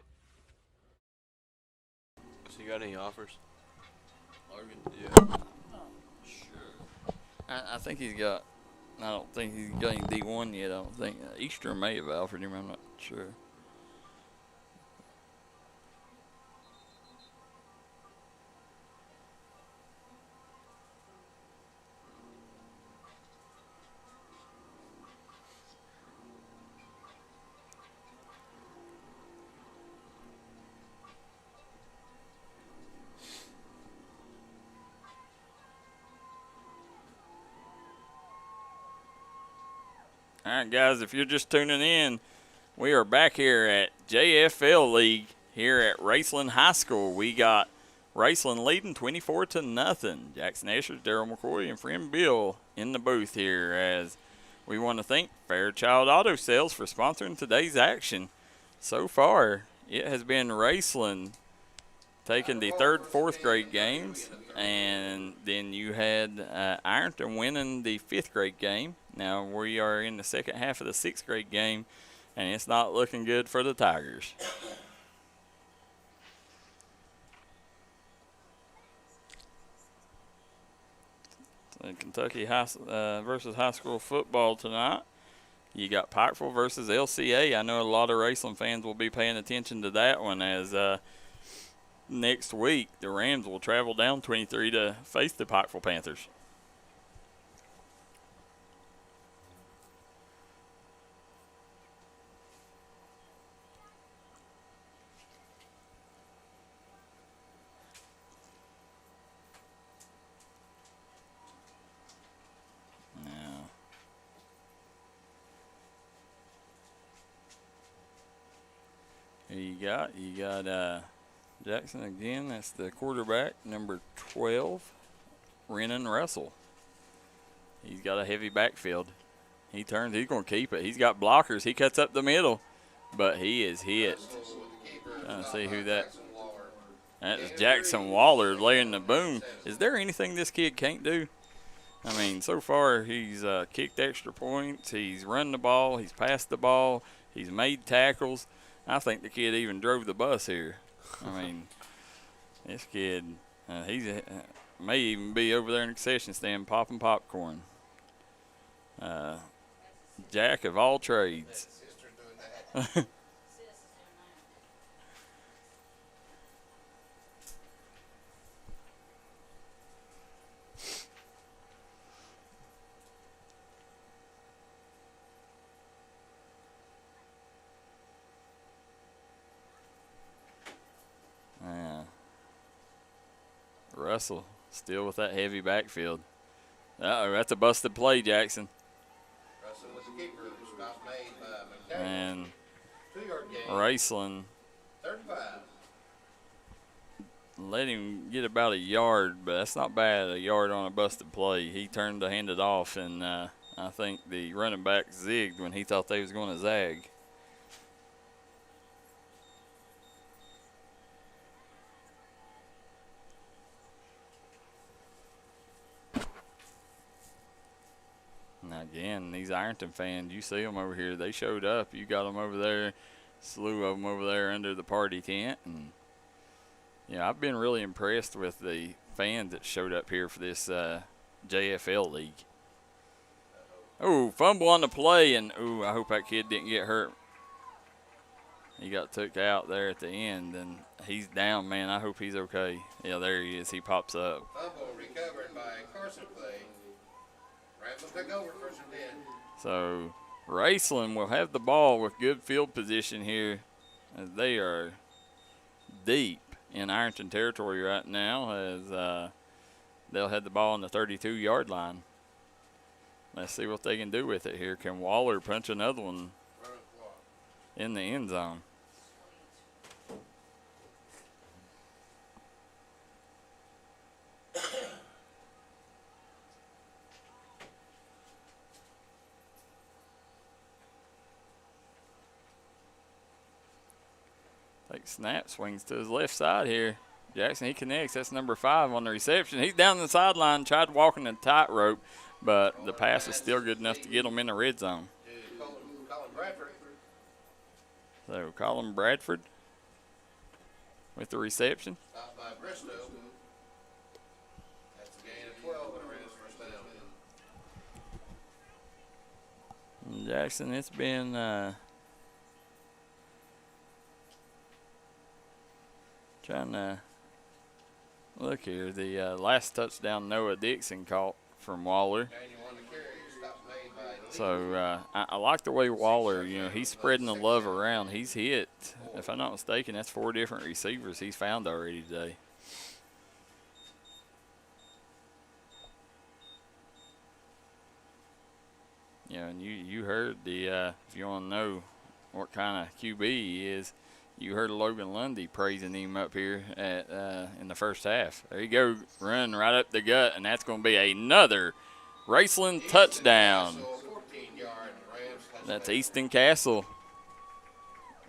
So you got any offers? Logan? Yeah. I think he's got. I don't think he's got any D1 yet. I don't think Easter may have offered him. I'm not sure. All right, guys, if you're just tuning in, we are back here at JFL League here at Raceland High School. We got Raceland leading 24-0. Jaxon, Estridge, Darryl, McCoy, and friend Bill in the booth here as we want to thank Fairchild Auto Sales for sponsoring today's action. So far, it has been Raceland taking the 3rd, 4th grade games, and then you had Ironton winning the 5th grade game. Now we are in the second half of the 6th grade game, and it's not looking good for the Tigers. So Kentucky versus high school football tonight. You got Pikeville versus LCA. I know a lot of Raceland fans will be paying attention to that one as next week the Rams will travel down 23 to face the Pikeville Panthers. You got Jaxon again. That's the quarterback, number 12, Renan Russell. He's got a heavy backfield. He turns. He's going to keep it. He's got blockers. He cuts up the middle, but he is hit. Trying to see who that. That is Jaxon Waller laying the boom. Is there anything this kid can't do? I mean, so far he's kicked extra points. He's run the ball. He's passed the ball. He's made tackles. I think the kid even drove the bus here. I mean, this kid, he may even be over there in the concession stand popping popcorn. Jack of all trades. Russell still with that heavy backfield. Uh-oh, that's a busted play, Jaxon. Russell was the keeper. Stop made by McCoy. And 2-yard gain. Raceland 35. let him get about a yard, but that's not bad, a yard on a busted play. He turned to hand it off, and I think the running back zigged when he thought they was going to zag. Now again, these Ironton fans, you see them over here. They showed up. You got them over there, slew of them over there under the party tent. And, yeah, I've been really impressed with the fans that showed up here for this JFL league. Oh, fumble on the play, and, ooh, I hope that kid didn't get hurt. He got took out there at the end, and he's down, man. I hope he's okay. Yeah, there he is. He pops up. Fumble recovered by Carson Clay. Rams will take over first and 10. So Raceland will have the ball with good field position here, as they are deep in Ironton territory right now, as they'll have the ball on the 32-yard line. Let's see what they can do with it here. Can Waller punch another one in the end zone? Takes snap, swings to his left side here. Jaxon, he connects. That's number 5 on the reception. He's down the sideline, tried walking the tightrope, but the pass is still good enough to get him in the red zone. So Colin Bradford with the reception. Stopped by Bristow. That's a gain of 12 and a first down. Jaxon, it's been trying to look here. The last touchdown Noah Dixon caught from Waller. So I like the way Waller, he's spreading the love around. He's hit, if I'm not mistaken, that's 4 different receivers he's found already today. And you heard the, if you want to know what kind of QB he is, you heard Logan Lundy praising him up here in the first half. There you go, run right up the gut, and that's going to be another Raceland touchdown. That's Easton Castle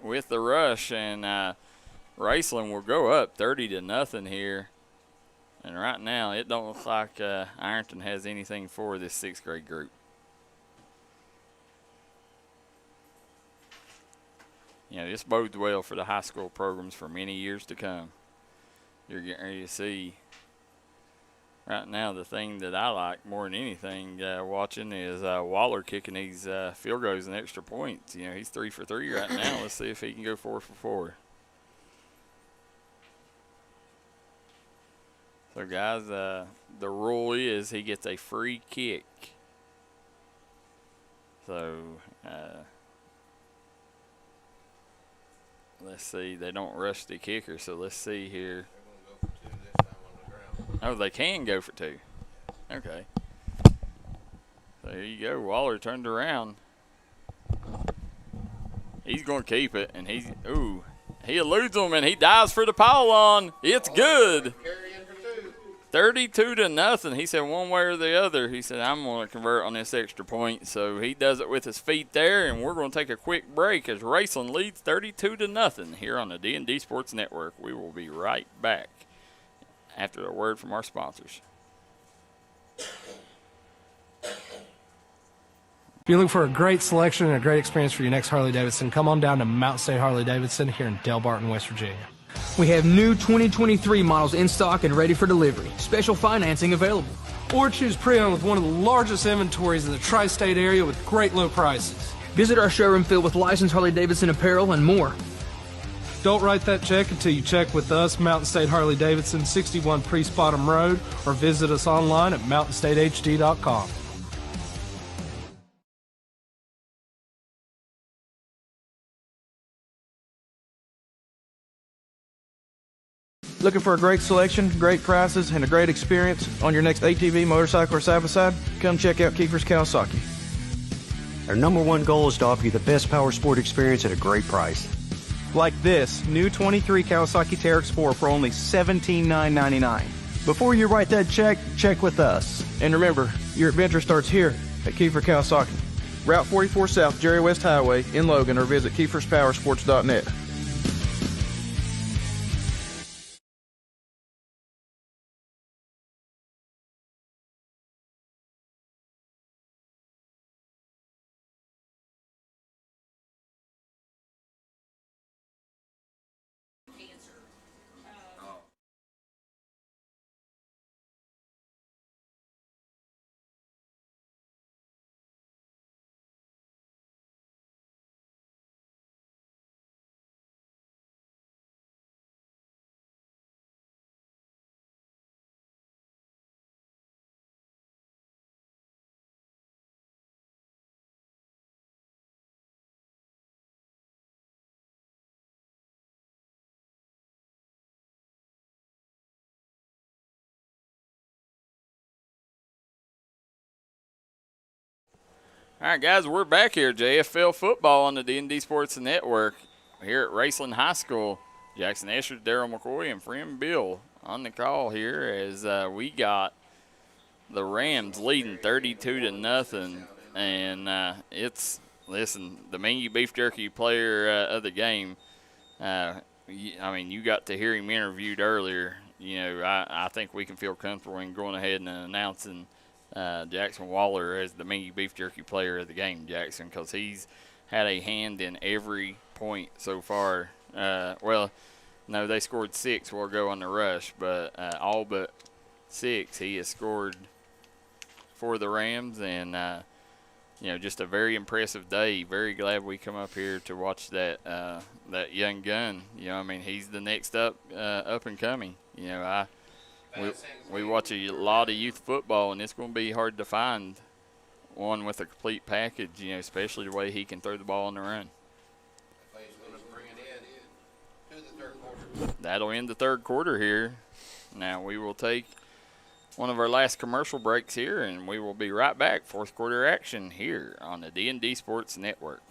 with the rush, and Raceland will go up 30-0 here. And right now, it don't look like Ironton has anything for this 6th grade group. This bodes well for the high school programs for many years to come. You're getting ready to see. Right now, the thing that I like more than anything watching is Waller kicking these field goals and extra points. He's 3 for 3 right now. Let's see if he can go 4 for 4. So, guys, the rule is he gets a free kick. So, let's see. They don't rush the kicker, so let's see here. Oh, they can go for 2. Okay. So here you go. Waller turned around. He's going to keep it, and he eludes him, and he dives for the pylon. It's good. 32-0. He said one way or the other. He said, I'm going to convert on this extra point. So he does it with his feet there, and we're going to take a quick break as Raceland leads 32-0 here on the D&D Sports Network. We will be right back after a word from our sponsors. If you're looking for a great selection and a great experience for your next Harley-Davidson, come on down to Mountain State Harley-Davidson here in Del Barton, West Virginia. We have new 2023 models in stock and ready for delivery. Special financing available. Or choose pre-owned with one of the largest inventories in the tri-state area with great low prices. Visit our showroom filled with licensed Harley-Davidson apparel and more. Don't write that check until you check with us, Mountain State Harley-Davidson, 61 Priest Bottom Road, or visit us online at mountainstatehd.com. Looking for a great selection, great prices, and a great experience on your next ATV, motorcycle, or side-by-side? Come check out Kiefer's Kawasaki. Our #1 goal is to offer you the best power sport experience at a great price. Like this new 23 Kawasaki Teryx Sport for only $17,999. Before you write that check, check with us. And remember, your adventure starts here at Kiefer Kawasaki. Route 44 South, Jerry West Highway in Logan, or visit KiefersPowersports.net. All right, guys, we're back here. JFL football on the D&D Sports Network here at Raceland High School. Jaxon, Estridge, Darryl, McCoy, and friend Bill on the call here as we got the Rams leading 32-0, and listen, the Mangy Beef Jerky player of the game. You got to hear him interviewed earlier. I think we can feel comfortable in going ahead and announcing Jaxon Waller as the Mangy Beef Jerky player of the game, Jaxon, because he's had a hand in every point so far. No, they scored 6 while ago on the rush, but all but 6 he has scored for the Rams, and just a very impressive day. Very glad we come up here to watch that young gun. He's the next up and coming. We watch a lot of youth football, and it's going to be hard to find one with a complete package, especially the way he can throw the ball on the run. That'll end the third quarter here. Now we will take one of our last commercial breaks here, and we will be right back. Fourth quarter action here on the D&D Sports Network.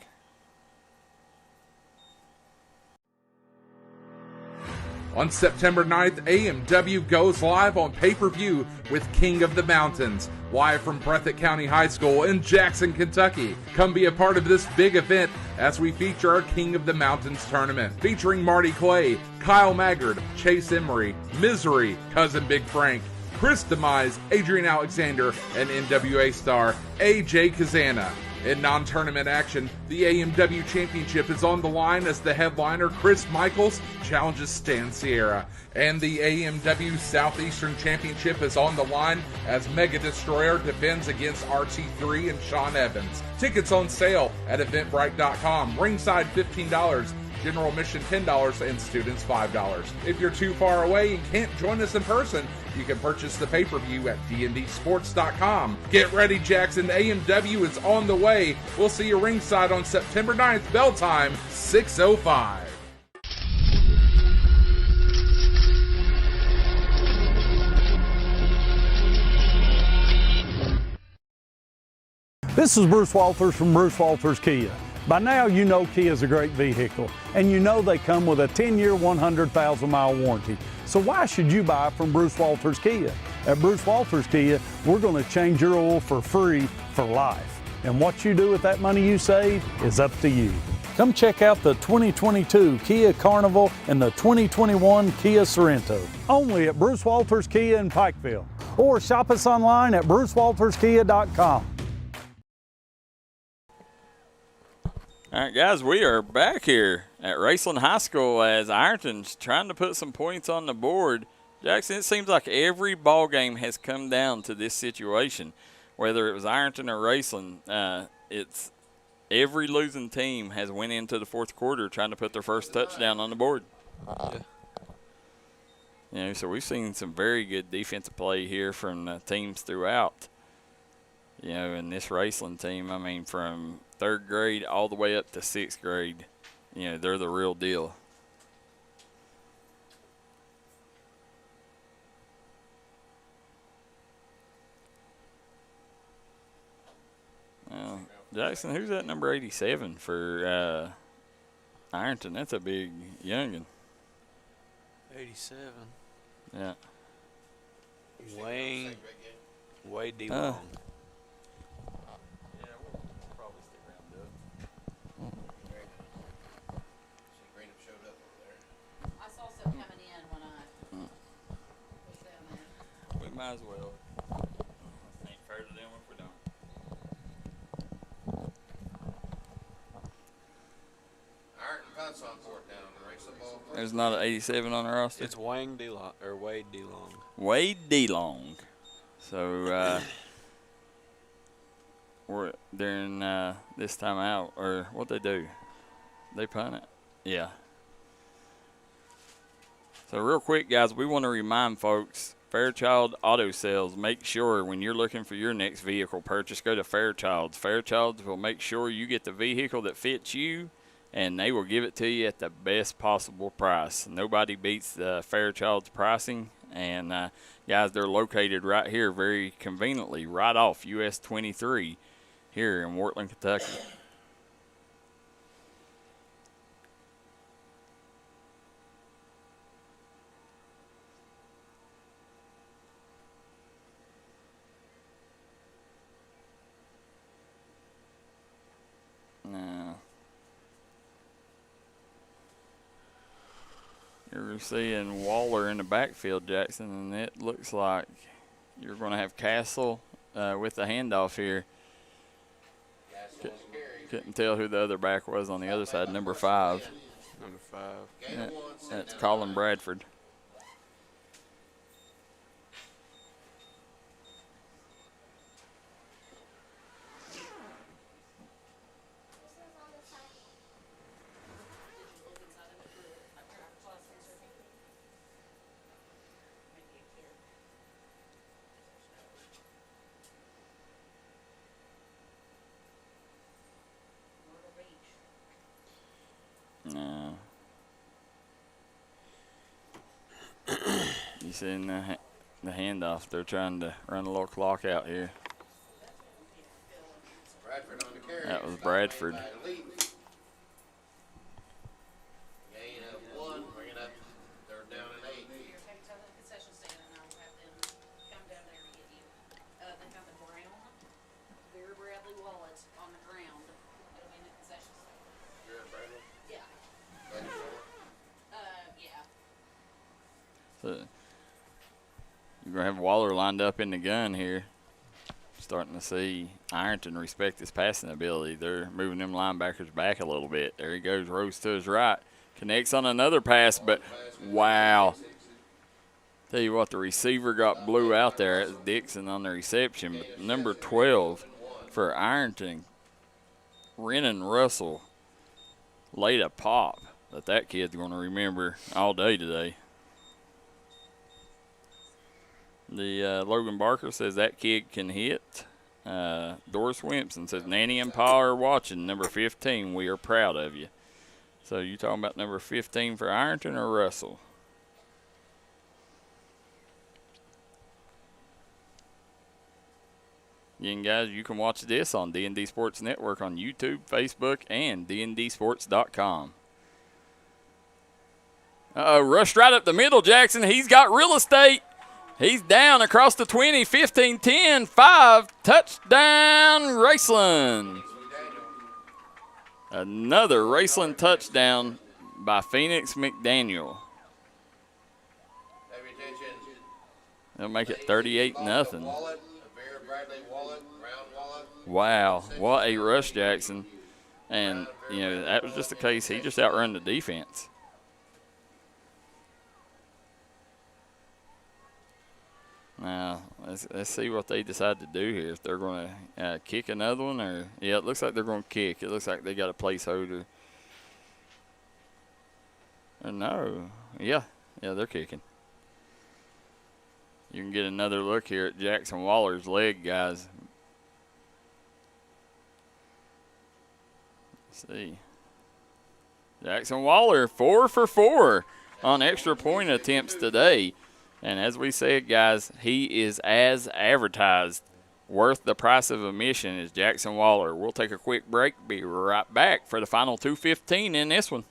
On September 9th, AMW goes live on pay-per-view with King of the Mountains, live from Breathitt County High School in Jaxon, Kentucky. Come be a part of this big event as we feature our King of the Mountains tournament, featuring Marty Clay, Kyle Maggard, Chase Emery, Misery, Cousin Big Frank, Chris Demise, Adrian Alexander, and NWA star AJ Kazana. In non-tournament action, the AMW Championship is on the line as the headliner Chris Michaels challenges Stan Sierra. And the AMW Southeastern Championship is on the line as Mega Destroyer defends against RT3 and Sean Evans. Tickets on sale at eventbrite.com. Ringside $15. General admission $10 and students $5. If you're too far away and can't join us in person, you can purchase the pay-per-view at dndsports.com. Get ready, Jaxon. AMW is on the way. We'll see you ringside on September 9th, bell time, 6:05. This is Bruce Walters from Bruce Walters Kia. By now, you know Kia is a great vehicle, and you know they come with a 10-year, 100,000-mile warranty. So why should you buy from Bruce Walters Kia? At Bruce Walters Kia, we're going to change your oil for free for life. And what you do with that money you save is up to you. Come check out the 2022 Kia Carnival and the 2021 Kia Sorento. Only at Bruce Walters Kia in Pikeville. Or shop us online at brucewalterskia.com. All right, guys, we are back here at Raceland High School as Ironton's trying to put some points on the board. Jaxon, it seems like every ball game has come down to this situation, whether it was Ironton or Raceland. It's every losing team has went into the fourth quarter trying to put their first touchdown on the board. Yeah. So we've seen some very good defensive play here from teams throughout. In this Raceland team, from third grade all the way up to sixth grade, they're the real deal. Jaxon, who's that number 87 for Ironton? That's a big youngin. 87. Yeah. Wade D. Long. Might as well. Ain't fair to them if we don't. Ironton punts on fourth down to race the ball. There's not an 87 on the roster. It's Wade D. Long. Wade D. Long. So we're during this time out, or what they do? They punt it. Yeah. So real quick, guys, we want to remind folks. Fairchild Auto Sales. Make sure when you're looking for your next vehicle purchase, go to Fairchild's. Fairchild's will make sure you get the vehicle that fits you, and they will give it to you at the best possible price. Nobody beats Fairchild's pricing. And, guys, they're located right here very conveniently, right off US 23 here in Wortland, Kentucky. Now, you're seeing Waller in the backfield, Jaxon, and it looks like you're going to have Castle with the handoff here. Couldn't tell who the other back was on the other side, number 5. Number 5. That's Colin Bradford. No. You seen the handoff? They're trying to run a little clock out here. Bradford on the carry. That was Bradford. Gain of 1, bring it up. 3rd down and 8. So you're going to have Waller lined up in the gun here. Starting to see Ironton respect his passing ability. They're moving them linebackers back a little bit. There he goes, Rose to his right. Connects on another pass, but wow. Tell you what, the receiver got blew out there. That's Dixon on the reception. But number 12 for Ironton, Renan Russell, laid a pop that kid's going to remember all day today. The Logan Barker says that kid can hit. Doris Wimpson says, Nanny and Pa are watching. Number 15, we are proud of you. So you talking about number 15 for Ironton or Russell? Again, guys, you can watch this on D&D Sports Network on YouTube, Facebook, and dndsports.com. Rushed right up the middle, Jaxon. He's got real estate. He's down across the 20, 15, 10, 5. Touchdown, Raceland. Another Raceland touchdown by Phoenix McDaniel. They'll make it 38-0. Wow, what a rush, Jaxon. And, you know, that was just the case. He just outrun the defense. Now, let's see what they decide to do here. If they're going to kick another one or, yeah, it looks like they're going to kick. It looks like they got a placeholder. Or no. Yeah, they're kicking. You can get another look here at Jaxon Waller's leg, guys. Let's see. Jaxon Waller, 4 for 4 on extra point attempts today. And as we said, guys, he is as advertised. Worth the price of admission is Jaxon Waller. We'll take a quick break. Be right back for the final 2:15 in this one.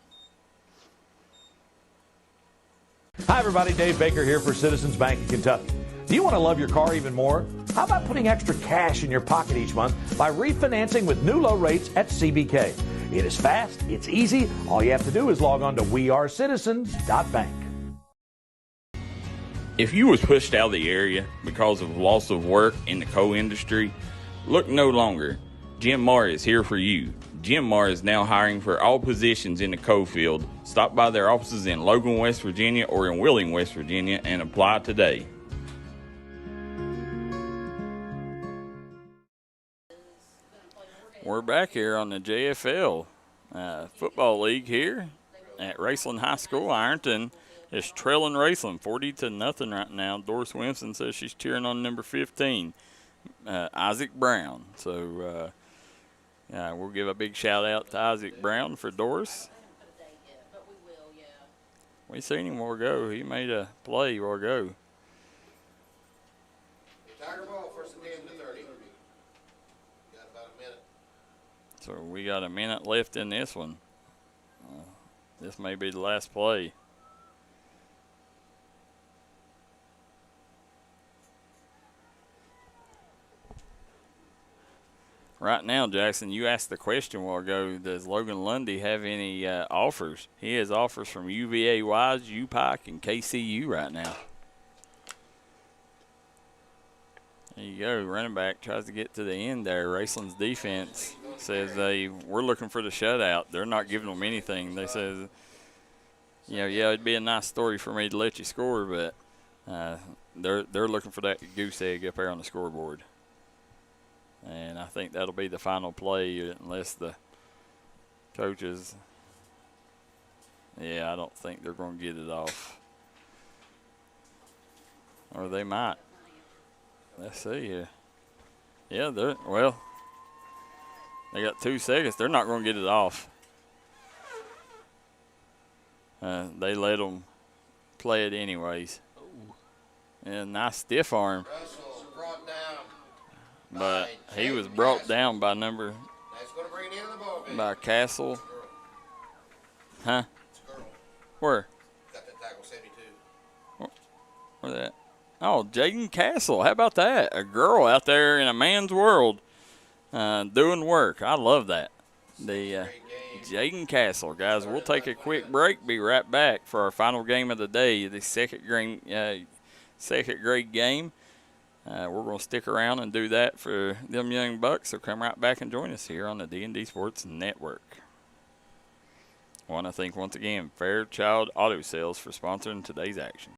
Hi, everybody. Dave Baker here for Citizens Bank in Kentucky. Do you want to love your car even more? How about putting extra cash in your pocket each month by refinancing with new low rates at CBK? It is fast. It's easy. All you have to do is log on to wearecitizens.bank. If you was pushed out of the area because of loss of work in the coal industry, look no longer. Jim Marr is here for you. Jim Marr is now hiring for all positions in the coal field. Stop by their offices in Logan, West Virginia or in Wheeling, West Virginia and apply today. We're back here on the JFL football league here at Raceland High School. Ironton is trailing Raceland 40-0 right now. Doris Winston says she's cheering on number 15, Isaac Brown. So we'll give a big shout out to Isaac Brown for Doris. We seen him a while ago. He made a play a while ago. Tiger ball, 1st and 10 to 30. Got about a minute. So we got a minute left in this one. This may be the last play. Right now, Jackson, you asked the question a while ago, does Logan Lundy have any offers? He has offers from UVA Wise, UPike, and KCU right now. There you go. Running back tries to get to the end there. Raceland's defense says we're looking for the shutout. They're not giving them anything. They says, yeah, it'd be a nice story for me to let you score, but they're looking for that goose egg up there on the scoreboard. And I think that'll be the final play unless the coaches, I don't think they're going to get it off. Or they might. Let's see here. Yeah, they got 2 seconds. They're not going to get it off. They let them play it anyways. Yeah, nice stiff arm. But he was brought down by by Castle. Huh? Where? Got that tackle 72. Where's that? Oh, Jaden Castle. How about that? A girl out there in a man's world doing work. I love that. The Jaden Castle. Guys, we'll take a quick break. Be right back for our final game of the day, the second grade game. We're going to stick around and do that for them young bucks, so come right back and join us here on the D&D Sports Network. I want to thank once again Fairchild Auto Sales for sponsoring today's action.